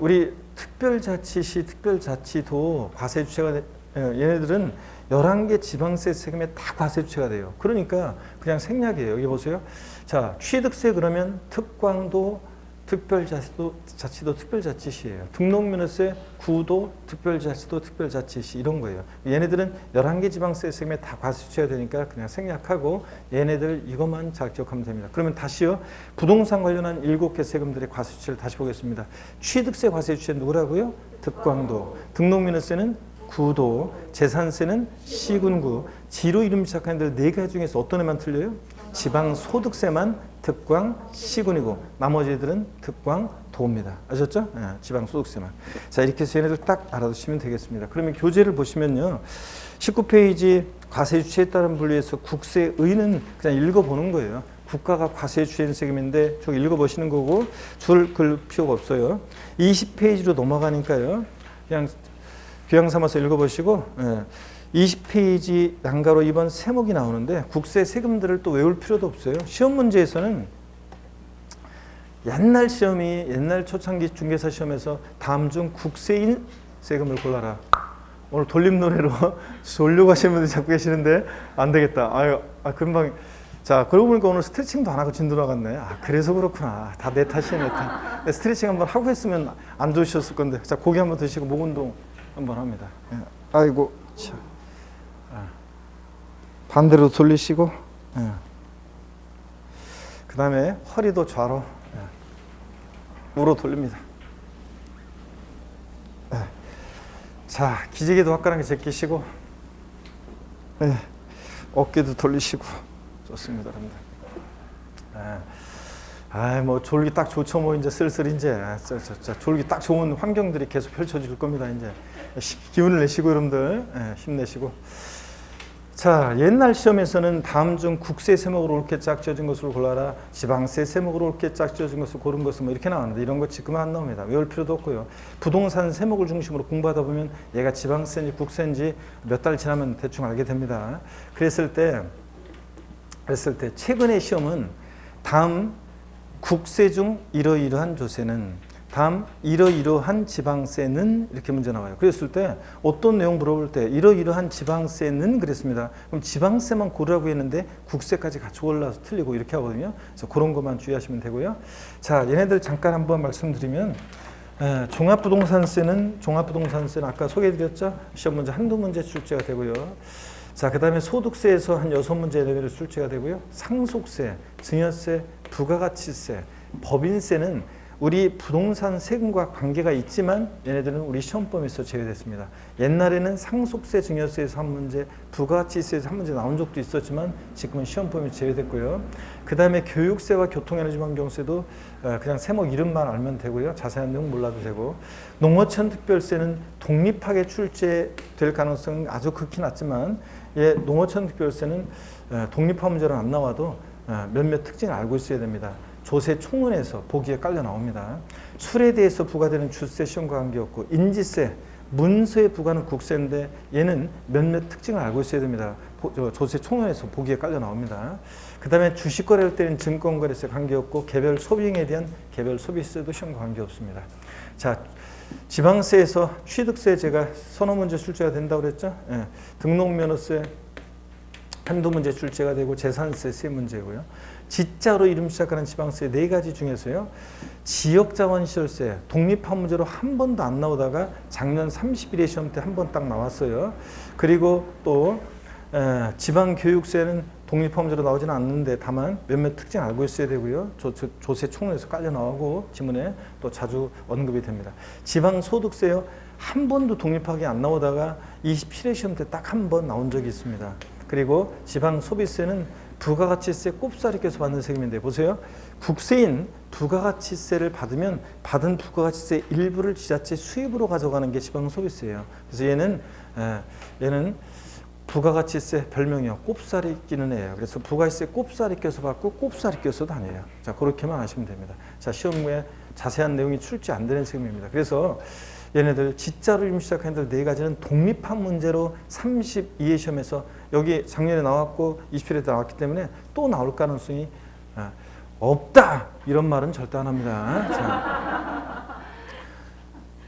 Speaker 1: 우리 특별자치시, 특별자치도 과세주체가 얘네들은 11개 지방세 세금에 다 과세주체가 돼요. 그러니까 그냥 생략이에요. 여기 보세요. 자, 취득세 그러면 특광도 특별자치도 특별자치시예요. 등록면허세 구도 특별자치도 특별자치시 이런 거예요. 얘네들은 11개 지방세 세금에 다 과세주체가 되니까 그냥 생략하고 얘네들 이것만 잘 기억하면 됩니다. 그러면 다시요. 부동산 관련한 7개 세금들의 과세주체를 다시 보겠습니다. 취득세 과세주체 누구라고요? 특광도. 등록면허세는 구도. 재산세는 시군구. 지로 이름 시작하는 애들 4가지 중에서 어떤 애만 틀려요? 지방소득세만 특광 시군이고 나머지들은 특광 도입니다. 아셨죠? 지방소득세만. 자, 이렇게 해서 얘네들 딱 알아두시면 되겠습니다. 그러면 교재를 보시면요. 19페이지 과세주체에 따른 분류에서 국세의는 그냥 읽어보는 거예요. 국가가 과세에 주된 세금인데 저기 읽어보시는 거고 줄 글 필요가 없어요. 20페이지로 넘어가니까요. 그냥 교양 삼아서 읽어보시고 20페이지 난가로 2번 세목이 나오는데 국세 세금들을 또 외울 필요도 없어요. 시험 문제에서는 옛날 초창기 중개사 시험에서 다음 중 국세인 세금을 골라라. 오늘 돌림 노래로 졸려고 하시는 분들이 자꾸 계시는데 안 되겠다. 금방. 자, 그러고 보니까 오늘 스트레칭도 안 하고 진도 나갔네. 그래서 그렇구나. 다 내 탓이야, 내 탓. 스트레칭 한번 하고 했으면 안 좋으셨을 건데. 자, 고기 한번 드시고 목 운동 한번 합니다. 아이고, 참. 반대로 돌리시고, 그 다음에 허리도 좌로, 우로 돌립니다. 자, 기지개도 화끈하게 제끼시고, 어깨도 돌리시고, 좋습니다, 여러분들. 뭐 졸기 딱 좋죠, 뭐 이제 슬슬 이제 졸기 딱 좋은 환경들이 계속 펼쳐질 겁니다. 이제 기운을 내시고 여러분들 힘내시고. 자, 옛날 시험에서는 다음 중 국세 세목으로 옳게 짝지어진 것으로 골라라. 지방세 세목으로 옳게 짝지어진 것을 고른 것은 뭐 이렇게 나왔는데 이런 거 지금은 안 나옵니다. 외울 필요도 없고요. 부동산 세목을 중심으로 공부하다 보면 얘가 지방세인지 국세인지 몇 달 지나면 대충 알게 됩니다. 그랬을 때 최근의 시험은 다음 국세 중 이러이러한 조세는 다음 이러이러한 지방세는 이렇게 문제 나와요. 그랬을 때 어떤 내용 물어볼 때 이러이러한 지방세는 그랬습니다. 그럼 지방세만 고르라고 했는데 국세까지 같이 올라서 틀리고 이렇게 하거든요. 그래서 그런 것만 주의하시면 되고요. 자, 얘네들 잠깐 한번 말씀드리면 종합부동산세는 아까 소개해드렸죠. 시험 문제 한두 문제 출제가 되고요. 자, 그 다음에 소득세에서 한 6문제 레벨을 출제가 되고요. 상속세, 증여세, 부가가치세, 법인세는 우리 부동산 세금과 관계가 있지만 얘네들은 우리 시험 범위에서 제외됐습니다. 옛날에는 상속세, 증여세에서 한 문제, 부가가치세에서 한 문제 나온 적도 있었지만 지금은 시험 범위에서 제외됐고요. 그 다음에 교육세와 교통에너지환경세도 그냥 세목 이름만 알면 되고요. 자세한 내용 몰라도 되고, 농어촌 특별세는 독립하게 출제될 가능성은 아주 극히 낮지만 농어촌 특별세는 독립화 문제로 안 나와도 몇몇 특징을 알고 있어야 됩니다. 조세 총론에서 보기에 깔려 나옵니다. 술에 대해서 부과되는 주세 시험과 관계없고, 인지세, 문서에 부과하는 국세인데 얘는 몇몇 특징을 알고 있어야 됩니다. 조세 총론에서 보기에 깔려 나옵니다. 그 다음에 주식 거래할 때는 증권거래세 관계없고, 개별 소비행에 대한 개별 소비세도 시험과 관계없습니다. 자, 지방세에서 취득세 제가 서너 문제 출제가 된다고 그랬죠. 등록면허세 한두 문제 출제가 되고, 재산세 세 문제고요. 지자로 이름 시작하는 지방세 4가지 중에서요. 지역자원시설세, 독립화 문제로 한 번도 안 나오다가 작년 30일에 시험 때 한 번 딱 나왔어요. 그리고 또 지방교육세는 독립화 문제로 나오지는 않는데 다만 몇몇 특징 알고 있어야 되고요. 조세 총론에서 깔려 나오고 지문에 또 자주 언급이 됩니다. 지방소득세요. 한 번도 독립하게 안 나오다가 27회 시험 때 딱 한 번 나온 적이 있습니다. 그리고 지방소비세는 부가가치세 꼽사리 껴서 받는 세금인데 보세요. 국세인 부가가치세를 받으면 받은 부가가치세 일부를 지자체 수입으로 가져가는 게 지방소비세예요. 그래서 얘는 부가가치세 별명이요. 꼽사리 끼는 애예요. 그래서 부가가치세 꼽사리 껴서 받고 꼽사리 껴서도 아니에요. 자, 그렇게만 하시면 됩니다. 자, 시험에 자세한 내용이 출제 안 되는 세금입니다. 그래서 얘네들 지자로 이름 시작한 애들 네 가지는 독립한 문제로 32회 시험에서 여기 작년에 나왔고 27회에 나왔기 때문에 또 나올 가능성이 없다. 이런 말은 절대 안 합니다. 자,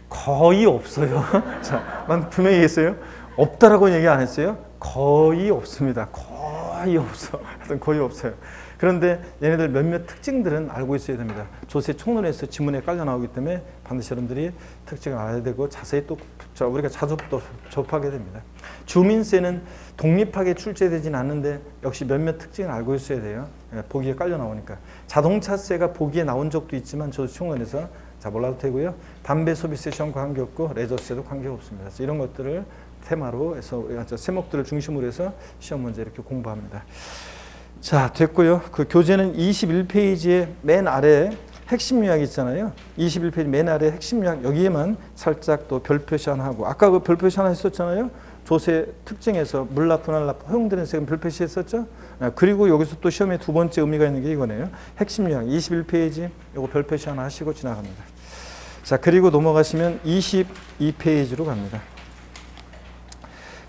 Speaker 1: 거의 없어요. 자, 난 분명히 얘기했어요. 없다라고 얘기 안 했어요. 거의 없습니다. 거의 없어. 하여튼 거의 없어요. 그런데 얘네들 몇몇 특징들은 알고 있어야 됩니다. 조세 총론에서 지문에 깔려 나오기 때문에 반드시 여러분들이 특징을 알아야 되고 자세히 또 우리가 자주 또 접하게 됩니다. 주민세는 독립하게 출제되지는 않는데 역시 몇몇 특징을 알고 있어야 돼요. 보기에 깔려 나오니까. 자동차세가 보기에 나온 적도 있지만 조세 총론에서 자 몰라도 되고요. 담배 소비세 시험 관계없고 레저세도 관계없습니다. 그래서 이런 것들을 테마로 해서 세목들을 중심으로 해서 시험 문제 이렇게 공부합니다. 자, 됐고요. 그 교재는 21페이지의 맨 아래에 핵심 요약이 있잖아요. 21페이지 맨 아래에 핵심 요약 여기에만 살짝 또 별표시 하나 하고 아까 그 별표시 하나 했었잖아요. 조세 특징에서 물납, 분할납, 허용되는 세금 별표시 했었죠. 그리고 여기서 또 시험에 두 번째 의미가 있는 게 이거네요. 핵심 요약 21페이지 요거 별표시 하나 하시고 지나갑니다. 자, 그리고 넘어가시면 22페이지로 갑니다.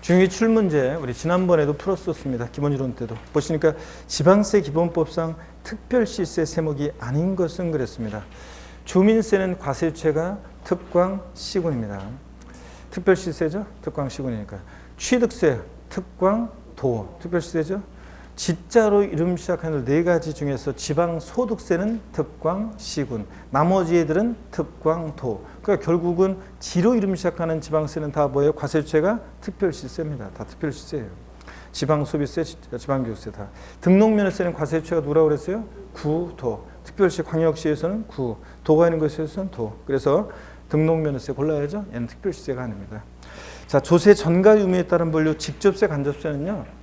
Speaker 1: 중위출문제 우리 지난번에도 풀었었습니다. 기본이론 때도 보시니까 지방세 기본법상 특별시세 세목이 아닌 것은 그랬습니다. 주민세는 과세유체가 특광시군입니다. 특별시세죠. 특광시군이니까. 취득세 특광도 특별시세죠. 지자로 이름 시작하는 네 가지 중에서 지방소득세는 특광시군, 나머지 애들은 특광도. 그러니까 결국은 지로 이름 시작하는 지방세는 다 뭐예요? 과세유체가 특별시세입니다. 다 특별시세예요. 지방소비세, 지방교육세 다. 등록면허세는 과세유체가 누구라고 그랬어요? 구도. 특별시 광역시에서는 구, 도가 있는 곳에서는 도. 그래서 등록면허세 골라야죠. 얘는 특별시세가 아닙니다. 자, 조세 전가 유무에 따른 분류 직접세, 간접세는요.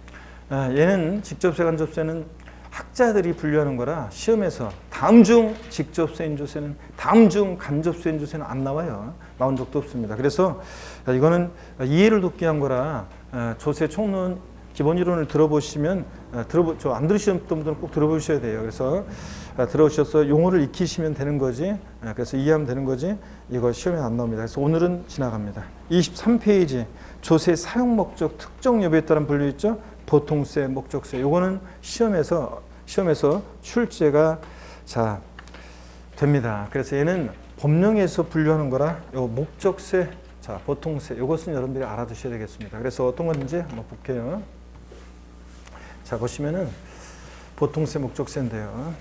Speaker 1: 얘는 직접세, 간접세는 학자들이 분류하는 거라 시험에서 다음 중 직접세 인조세는 다음 중 간접세 인조세는 안 나와요. 나온 적도 없습니다. 그래서 이거는 이해를 돕기 위한 거라 조세 총론 기본 이론을 들어보시면 안 들으셨던 분들은 꼭 들어보셔야 돼요. 그래서 들어오셔서 용어를 익히시면 되는 거지. 그래서 이해하면 되는 거지. 이거 시험에 안 나옵니다. 그래서 오늘은 지나갑니다. 23페이지 조세 사용 목적 특정 여부에 따른 분류 있죠. 보통세, 목적세. 요거는 시험에서 출제가 자 됩니다. 그래서 얘는 법령에서 분류하는 거라 요 목적세, 자 보통세. 요것은 여러분들이 알아두셔야 되겠습니다. 그래서 어떤 건지 한번 볼게요. 자 보시면은 보통세, 목적세인데요.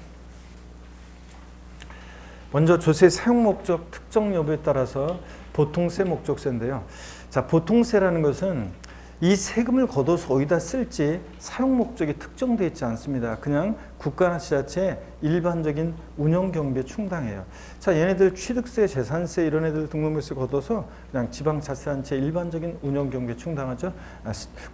Speaker 1: 먼저 조세 사용 목적 특정 여부에 따라서 보통세, 목적세인데요. 자 보통세라는 것은 이 세금을 걷어서 어디다 쓸지 사용 목적이 특정되어 있지 않습니다. 그냥 국가나 지자체의 일반적인 운영 경비에 충당해요. 자, 얘네들 취득세, 재산세 이런 애들 등록물세 걷어서 그냥 지방자치단체 일반적인 운영 경비에 충당하죠.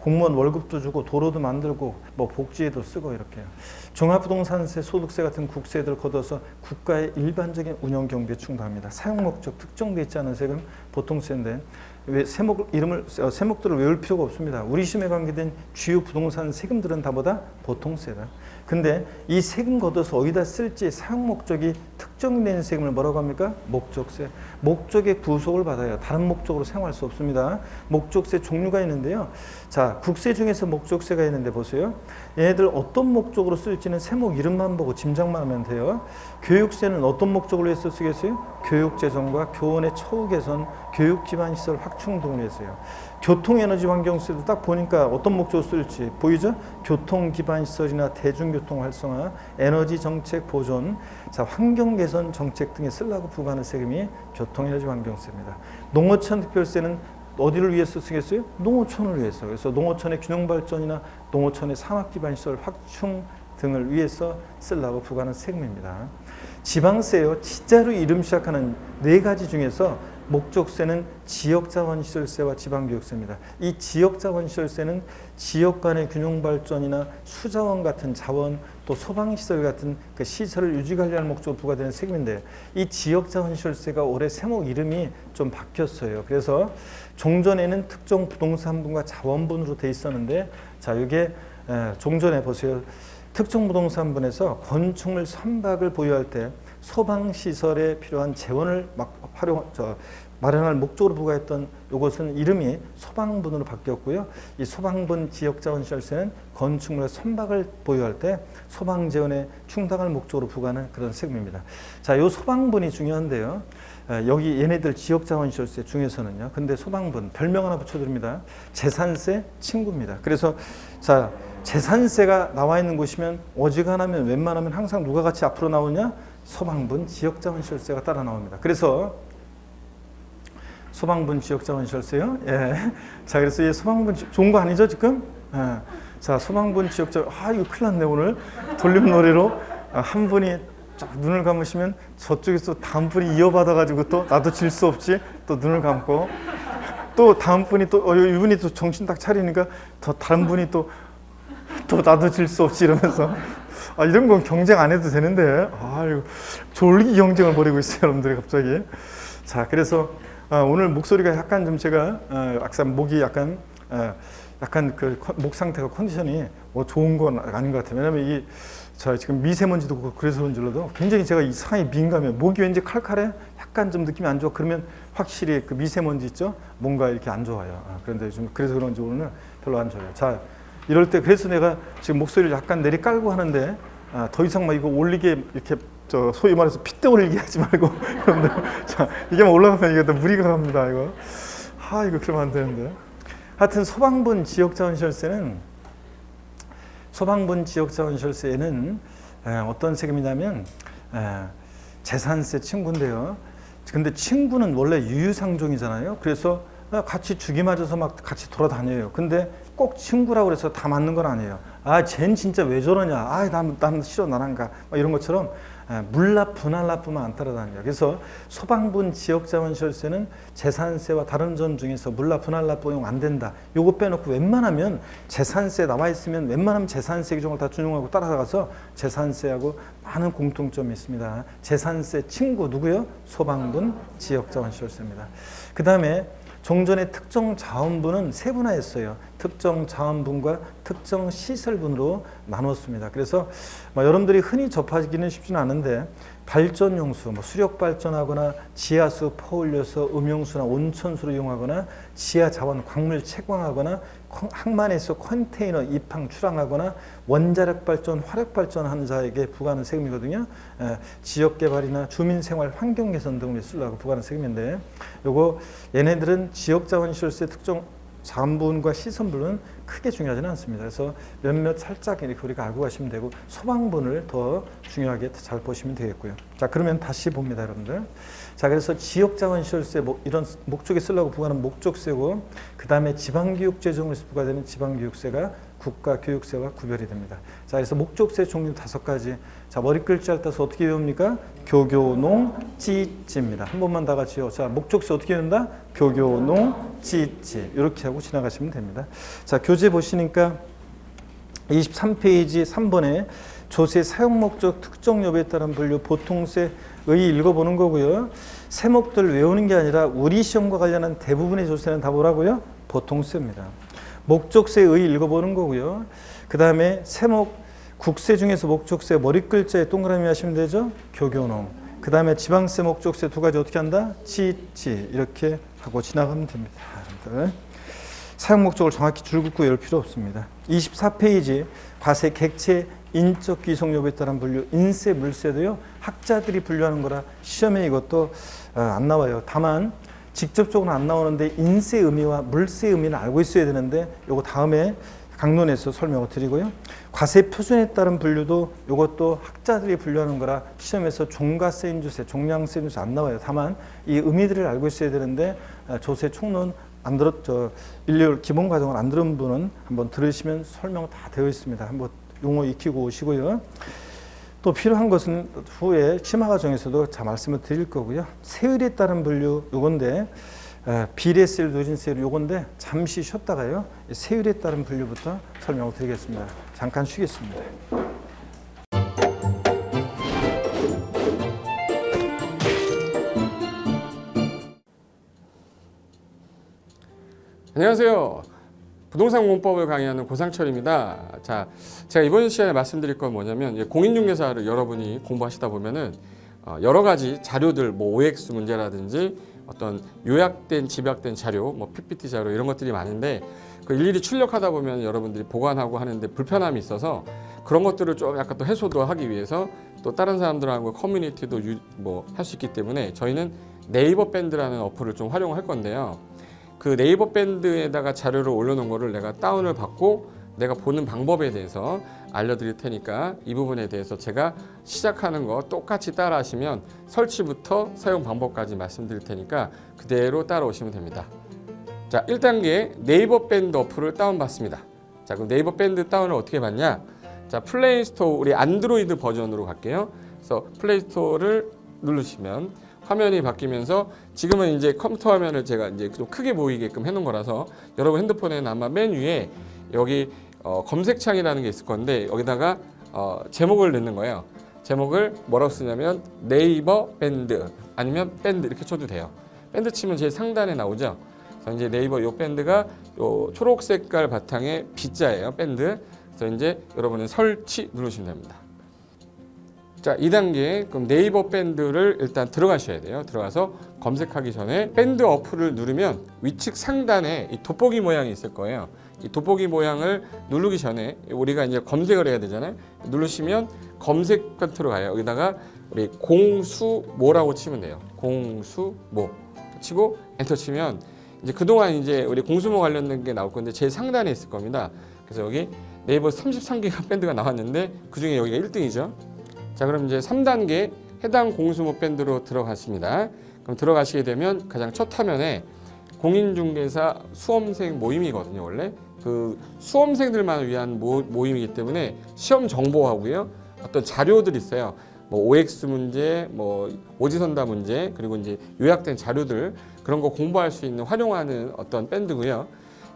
Speaker 1: 공무원 월급도 주고 도로도 만들고 뭐 복지에도 쓰고 이렇게요. 종합부동산세, 소득세 같은 국세들 걷어서 국가의 일반적인 운영 경비에 충당합니다. 사용 목적 특정되어 있지 않은 세금 보통세인데 왜 세목들을 외울 필요가 없습니다. 우리 시험에 관계된 주요 부동산 세금들은 다보다 보통세다. 근데 이 세금 걷어서 어디다 쓸지 사용 목적이 특정되는 세금을 뭐라고 합니까? 목적세. 목적의 구속을 받아요. 다른 목적으로 사용할 수 없습니다. 목적세 종류가 있는데요. 자, 국세 중에서 목적세가 있는데 보세요. 얘네들 어떤 목적으로 쓸지는 세목 이름만 보고 짐작만 하면 돼요. 교육세는 어떤 목적으로 해서 쓰겠어요? 교육재정과 교원의 처우 개선, 교육기반시설 확충 등을 했어요. 교통에너지환경세도 딱 보니까 어떤 목적으로 쓸지 보이죠? 교통기반시설이나 대중교통 활성화, 에너지정책 보존, 자 환경개선 정책 등에 쓰려고 부과하는 세금이 교통에너지환경세입니다. 농어촌 특별세는 어디를 위해서 쓰겠어요? 농어촌을 위해서. 그래서 농어촌의 균형발전이나 농어촌의 산업기반시설 확충 등을 위해서 쓰려고 부과하는 세금입니다. 지방세요. 지자로 이름 시작하는 네 가지 중에서 목적세는 지역자원시설세와 지방교육세입니다. 이 지역자원시설세는 지역 간의 균형발전이나 수자원 같은 자원, 또 소방시설 같은 그 시설을 유지관리하는 목적으로 부과되는 세금인데, 이 지역자원시설세가 올해 세목 이름이 좀 바뀌었어요. 그래서 종전에는 특정 부동산분과 자원분으로 돼 있었는데, 자, 이게 종전에 보세요. 특정 부동산분에서 건축물 선박을 보유할 때 소방시설에 필요한 재원을 마련할 목적으로 부과했던 이것은 이름이 소방분으로 바뀌었고요. 이 소방분 지역자원시설세는 건축물의 선박을 보유할 때 소방재원에 충당할 목적으로 부과하는 그런 세금입니다. 자, 이 소방분이 중요한데요. 여기 얘네들 지역자원시설세 중에서는요. 근데 소방분 별명 하나 붙여드립니다. 재산세 친구입니다. 그래서 자, 재산세가 나와 있는 곳이면 어지간하면 웬만하면 항상 누가 같이 앞으로 나오냐? 소방분 지역자원시설세가 따라 나옵니다. 그래서 소방분 지역자원시설세요. 예. 자, 그래서 이 소방분 좋은 거 아니죠 지금? 예. 자, 소방분 지역자 이거 큰일 났네 오늘 돌림놀이로 한 분이 눈을 감으시면 저쪽에서 다음 분이 이어받아가지고 또 나도 질 수 없지 또 눈을 감고 또 다음 분이 또 이분이 또 정신 딱 차리니까 더 다른 분이 또 나도 질 수 없지 이러면서 이런 건 경쟁 안 해도 되는데 이거 졸기 경쟁을 벌이고 있어요 여러분들이 갑자기. 자, 그래서 오늘 목소리가 약간 좀 제가 목이 약간 그 목 상태가 컨디션이 좋은 건 아닌 것 같아요. 왜냐면 지금 미세먼지도 그렇고 그래서 그런지 몰라도 굉장히 제가 이 상이 민감해요. 목이 왠지 칼칼해? 약간 좀 느낌이 안 좋아. 그러면 확실히 그 미세먼지 있죠? 뭔가 이렇게 안 좋아요. 그런데 좀 그래서 그런지 오늘 별로 안 좋아요. 자, 이럴 때 그래서 내가 지금 목소리를 약간 내리 깔고 하는데 더 이상 막 이거 올리게 이렇게 소위 말해서 핏대 올리게 하지 말고 여러분들 자, 이게 막 올라가면 이게 또 무리가 갑니다. 이거 그러면 안 되는데. 하여튼 소방분 지역자원시설세는 어떤 세금이냐면 재산세 친구인데요. 근데 친구는 원래 유유상종이잖아요. 그래서 같이 죽이 맞아서 막 같이 돌아다녀요. 근데 꼭 친구라고 해서 다 맞는 건 아니에요. 쟨 진짜 왜 저러냐. 난 싫어, 난 안 가. 이런 것처럼 물납, 분할납부만 안 따라다녀요. 그래서 소방분 지역자원시설세는 재산세와 다른 점 중에서 물납, 분할납부 이용 안 된다. 요거 빼놓고 웬만하면 재산세 나와 있으면 웬만하면 재산세 규정을 다 준용하고 따라가서 재산세하고 많은 공통점이 있습니다. 재산세 친구 누구요? 소방분 지역자원시설세입니다. 그 다음에 종전의 특정 자원분은 세분화했어요. 특정 자원분과 특정 시설분으로 나눴습니다. 그래서 여러분들이 흔히 접하기는 쉽지는 않은데 발전용수, 수력 발전하거나 지하수 퍼올려서 음용수나 온천수로 이용하거나 지하 자원 광물 채광하거나 항만에서 컨테이너 입항 출항하거나 원자력 발전, 화력 발전하는 자에게 부과하는 세금이거든요. 지역 개발이나 주민 생활 환경 개선 등을 쓰려고 부과하는 세금인데, 요거 얘네들은 지역 자원시설세 특정 자원분과 시설분은 크게 중요하지는 않습니다. 그래서 몇몇 살짝 이렇게 우리가 알고 가시면 되고 소방분을 더 중요하게 잘 보시면 되겠고요. 자, 그러면 다시 봅니다, 여러분들. 자, 그래서 지역자원시설세 이런 목적에 쓰려고 부과하는 목적세고, 그 다음에 지방교육재 정으로 부과되는 지방교육세가 국가교육세와 구별이 됩니다. 자, 그래서 목적세 종류 5가지. 자, 머리 글자를 따서 어떻게 외웁니까? 교교농, 찌찌입니다. 한 번만 다 같이요. 자, 목적세 어떻게 외운다? 교교농, 찌찌. 이렇게 하고 지나가시면 됩니다. 자, 교재 보시니까 23페이지 3번에 조세 사용 목적 특정 여부에 따른 분류 보통세 의 읽어보는 거고요. 세목들 외우는 게 아니라 우리 시험과 관련한 대부분의 조세는 다 뭐라고요? 보통세입니다. 목적세의 읽어보는 거고요. 그 다음에 세목 국세 중에서 목적세 머리 글자에 동그라미 하시면 되죠. 교교농. 그 다음에 지방세 목적세 2가지 어떻게 한다? 찌찌 이렇게 하고 지나가면 됩니다. 여러분들. 사용 목적을 정확히 줄 긋고 외울 필요 없습니다. 24페이지 과세 객체 인적 귀속 여부에 따른 분류 인세 물세도요. 학자들이 분류하는 거라 시험에 이것도 안 나와요. 다만 직접적으로 안 나오는데 인세 의미와 물세 의미는 알고 있어야 되는데 요거 다음에 강론에서 설명을 드리고요. 과세 표준에 따른 분류도 이것도 학자들이 분류하는 거라 시험에서 종가세 인주세, 종량세 인주세 안 나와요. 다만 이 의미들을 알고 있어야 되는데 조세 총론 안 일일 기본 과정을 안 들은 분은 한번 들으시면 설명 다 되어 있습니다. 한번 용어 익히고 오시고요. 또 필요한 것은 후에 심화 과정에서도 자 말씀을 드릴 거고요. 세율에 따른 분류 요건데 비례세율, 누진세율 요건데 잠시 쉬었다가요. 세율에 따른 분류부터 설명을 드리겠습니다. 잠깐 쉬겠습니다.
Speaker 2: 안녕하세요. 부동산 공법을 강의하는 고상철입니다. 자, 제가 이번 시간에 말씀드릴 건 뭐냐면 공인중개사를 여러분이 공부하시다 보면은 여러 가지 자료들, 뭐 OX 문제라든지 어떤 요약된 집약된 자료, 뭐 PPT 자료 이런 것들이 많은데 그 일일이 출력하다 보면 여러분들이 보관하고 하는데 불편함이 있어서 그런 것들을 좀 약간 또 해소도 하기 위해서 또 다른 사람들하고 커뮤니티도 뭐 할 수 있기 때문에 저희는 네이버 밴드라는 어플을 좀 활용할 건데요. 그 네이버 밴드에다가 자료를 올려놓은 거를 내가 다운을 받고 내가 보는 방법에 대해서 알려드릴 테니까 이 부분에 대해서 제가 시작하는 거 똑같이 따라 하시면 설치부터 사용 방법까지 말씀드릴 테니까 그대로 따라오시면 됩니다. 자, 1단계 네이버 밴드 어플을 다운받습니다. 자, 그럼 네이버 밴드 다운을 어떻게 받냐? 자, 플레이스토어 우리 안드로이드 버전으로 갈게요. 그래서 플레이스토어를 누르시면 화면이 바뀌면서 지금은 이제 컴퓨터 화면을 제가 이제 좀 크게 보이게끔 해놓은 거라서 여러분 핸드폰에는 아마 맨 위에 여기 검색창이라는 게 있을 건데 여기다가 제목을 넣는 거예요. 제목을 뭐라고 쓰냐면 네이버 밴드 아니면 밴드 이렇게 쳐도 돼요. 밴드 치면 제일 상단에 나오죠. 그래서 이제 네이버 요 밴드가 요 초록 색깔 바탕에 B자예요. 밴드. 그래서 이제 여러분은 설치 누르시면 됩니다. 자, 2단계 그럼 네이버 밴드를 일단 들어가셔야 돼요. 들어가서 검색하기 전에 밴드 어플을 누르면 위측 상단에 이 돋보기 모양이 있을 거예요. 이 돋보기 모양을 누르기 전에 우리가 이제 검색을 해야 되잖아요. 누르시면 검색 컨트로 가요. 여기다가 우리 공수모라고 치면 돼요. 공수모 치고 엔터 치면 이제 그동안 이제 우리 공수모 관련된 게 나올 건데 제일 상단에 있을 겁니다. 그래서 여기 네이버 33개가 밴드가 나왔는데 그중에 여기가 1등이죠. 자, 그럼 이제 3단계 해당 공수모 밴드로 들어갔습니다. 그럼 들어가시게 되면 가장 첫 화면에 공인중개사 수험생 모임이거든요. 원래 그 수험생들만 위한 모임이기 때문에 시험 정보하고요. 어떤 자료들이 있어요. 뭐 OX 문제, 뭐 오지선다 문제, 그리고 이제 요약된 자료들 그런 거 공부할 수 있는 활용하는 어떤 밴드고요.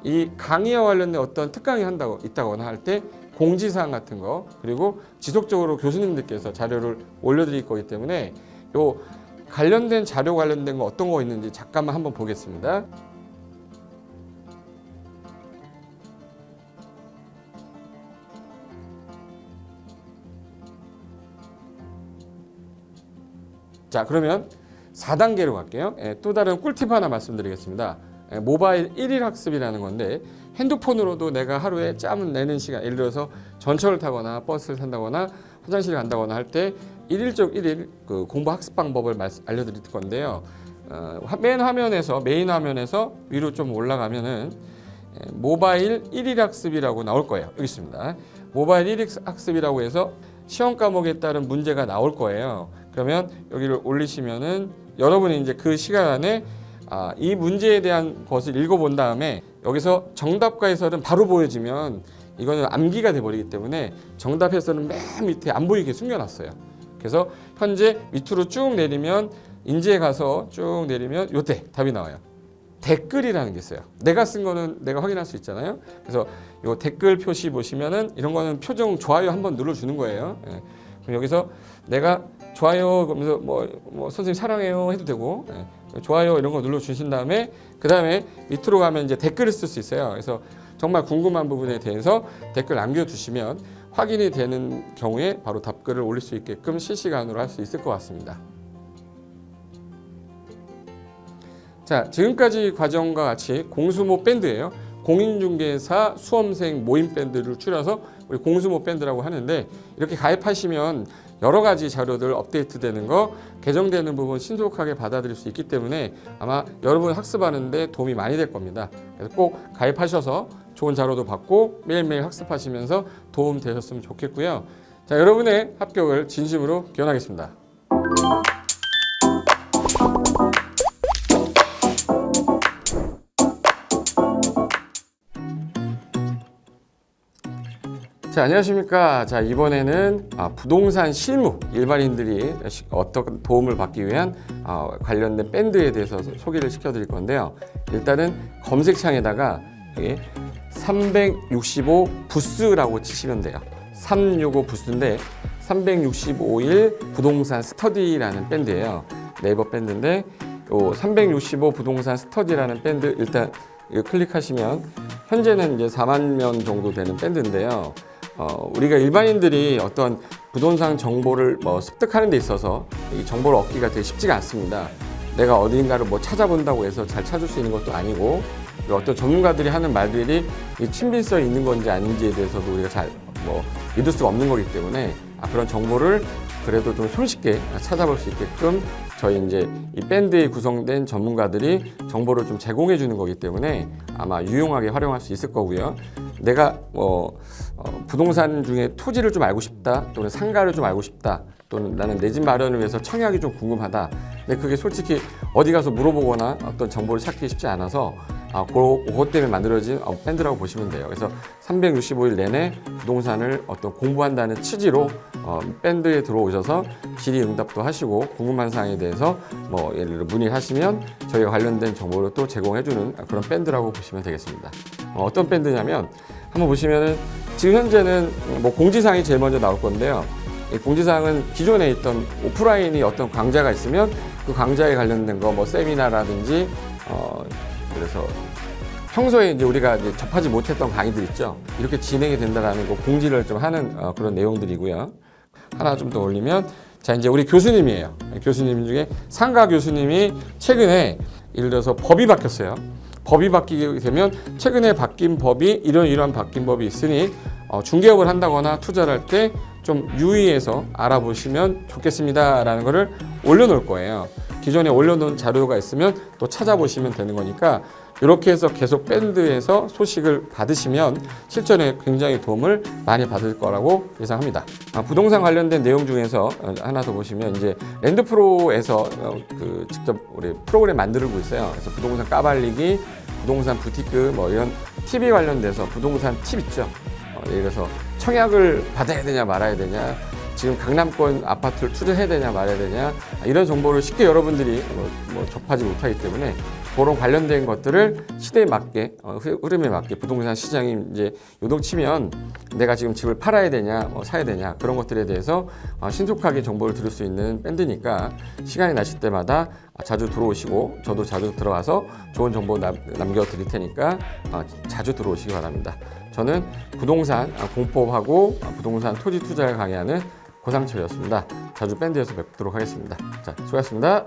Speaker 2: 이 강의와 관련된 어떤 특강이 있다거나 할 때 공지사항 같은 거 그리고 지속적으로 교수님들께서 자료를 올려드릴 거기 때문에 요 관련된 자료 관련된 거 어떤 거 있는지 잠깐만 한번 보겠습니다. 자, 그러면 4단계로 갈게요. 또 다른 꿀팁 하나 말씀드리겠습니다. 모바일 1일 학습이라는 건데 핸드폰으로도 내가 하루에 짬을 내는 시간, 예를 들어서 전철을 타거나 버스를 탄다거나 화장실을 간다거나 할 때 1일 그 공부 학습 방법을 알려드릴 건데요. 메인 화면에서 위로 좀 올라가면은 모바일 1일 학습이라고 나올 거예요. 여기 있습니다. 모바일 1일 학습이라고 해서 시험 과목에 따른 문제가 나올 거예요. 그러면 여기를 올리시면은 여러분이 이제 그 시간 안에 이 문제에 대한 것을 읽어본 다음에 여기서 정답과 해설은 바로 보여지면 이거는 암기가 돼버리기 때문에 정답 해설은 맨 밑에 안 보이게 숨겨놨어요. 그래서 현재 밑으로 쭉 내리면 인지에 가서 쭉 내리면 요때 답이 나와요. 댓글이라는 게 있어요. 내가 쓴 거는 내가 확인할 수 있잖아요. 그래서 요 댓글 표시 보시면은 이런 거는 표정 좋아요 한번 눌러주는 거예요. 예. 그럼 여기서 내가 좋아요 그러면서 뭐 선생님 사랑해요 해도 되고 좋아요 이런 거 눌러주신 다음에 그 다음에 밑으로 가면 이제 댓글을 쓸 수 있어요. 그래서 정말 궁금한 부분에 대해서 댓글 남겨주시면 확인이 되는 경우에 바로 답글을 올릴 수 있게끔 실시간으로 할 수 있을 것 같습니다. 자, 지금까지 과정과 같이 공수모 밴드예요. 공인중개사 수험생 모임 밴드를 줄여서 우리 공수모 밴드라고 하는데 이렇게 가입하시면 여러 가지 자료들 업데이트되는 거 개정되는 부분 신속하게 받아들일 수 있기 때문에 아마 여러분 학습하는데 도움이 많이 될 겁니다. 그래서 꼭 가입하셔서 좋은 자료도 받고 매일매일 학습하시면서 도움 되셨으면 좋겠고요. 자, 여러분의 합격을 진심으로 기원하겠습니다. 자, 안녕하십니까. 자, 이번에는 부동산 실무, 일반인들이 어떤 도움을 받기 위한 관련된 밴드에 대해서 소개를 시켜드릴 건데요. 일단은 검색창에다가 365 부스라고 치시면 돼요. 365 부스인데 365일 부동산 스터디라는 밴드예요. 네이버 밴드인데 365 부동산 스터디라는 밴드 일단 이거 클릭하시면 현재는 이제 4만 명 정도 되는 밴드인데요. 우리가 일반인들이 어떤 부동산 정보를 습득하는 데 있어서 이 정보를 얻기가 되게 쉽지가 않습니다. 내가 어딘가를 찾아본다고 해서 잘 찾을 수 있는 것도 아니고, 어떤 전문가들이 하는 말들이 이 친밀성이 있는 건지 아닌지에 대해서도 우리가 잘 믿을 수가 없는 거기 때문에 그런 정보를 그래도 좀 손쉽게 찾아볼 수 있게끔 저희 이제 이 밴드에 구성된 전문가들이 정보를 좀 제공해 주는 거기 때문에 아마 유용하게 활용할 수 있을 거고요. 내가 부동산 중에 토지를 좀 알고 싶다, 또는 상가를 좀 알고 싶다, 또는 나는 내 집 마련을 위해서 청약이 좀 궁금하다. 근데 그게 솔직히 어디 가서 물어보거나 어떤 정보를 찾기 쉽지 않아서 그것 때문에 만들어진 밴드라고 보시면 돼요. 그래서 365일 내내 부동산을 공부한다는 취지로 밴드에 들어오셔서 질의응답도 하시고 궁금한 사항에 대해서 예를 들어 문의하시면 저희가 관련된 정보를 또 제공해주는 그런 밴드라고 보시면 되겠습니다. 어떤 밴드냐면 한번 보시면은 지금 현재는 공지사항이 제일 먼저 나올 건데요. 이 공지사항은 기존에 있던 오프라인이 어떤 강좌가 있으면 그 강좌에 관련된 거 세미나라든지 그래서 평소에 이제 우리가 이제 접하지 못했던 강의들 있죠. 이렇게 진행이 된다라는 거 공지를 좀 하는 그런 내용들이고요. 하나 좀 더 올리면 자, 이제 우리 교수님이에요. 교수님 중에 상가 교수님이 최근에 예를 들어서 법이 바뀌었어요. 법이 바뀌게 되면 최근에 바뀐 법이 이러한 바뀐 법이 있으니 중개업을 한다거나 투자를 할 때 좀 유의해서 알아보시면 좋겠습니다라는 거를 올려놓을 거예요. 기존에 올려놓은 자료가 있으면 또 찾아보시면 되는 거니까 이렇게 해서 계속 밴드에서 소식을 받으시면 실전에 굉장히 도움을 많이 받을 거라고 예상합니다. 부동산 관련된 내용 중에서 하나 더 보시면 이제 랜드프로에서 직접 우리 프로그램 만들고 있어요. 그래서 부동산 까발리기, 부동산 부티크 이런 팁이 관련돼서 부동산 팁 있죠. 예를 들어서 청약을 받아야 되냐 말아야 되냐, 지금 강남권 아파트를 투자해야 되냐 말아야 되냐, 이런 정보를 쉽게 여러분들이 접하지 못하기 때문에 그런 관련된 것들을 시대에 맞게 흐름에 맞게 부동산 시장이 이제 요동치면 내가 지금 집을 팔아야 되냐 사야 되냐 그런 것들에 대해서 신속하게 정보를 들을 수 있는 밴드니까 시간이 나실 때마다 자주 들어오시고 저도 자주 들어와서 좋은 정보 남겨드릴 테니까 자주 들어오시기 바랍니다. 저는 부동산 공법하고 부동산 토지 투자를 강의하는 고상철이었습니다. 자주 밴드에서 뵙도록 하겠습니다. 자, 수고하셨습니다.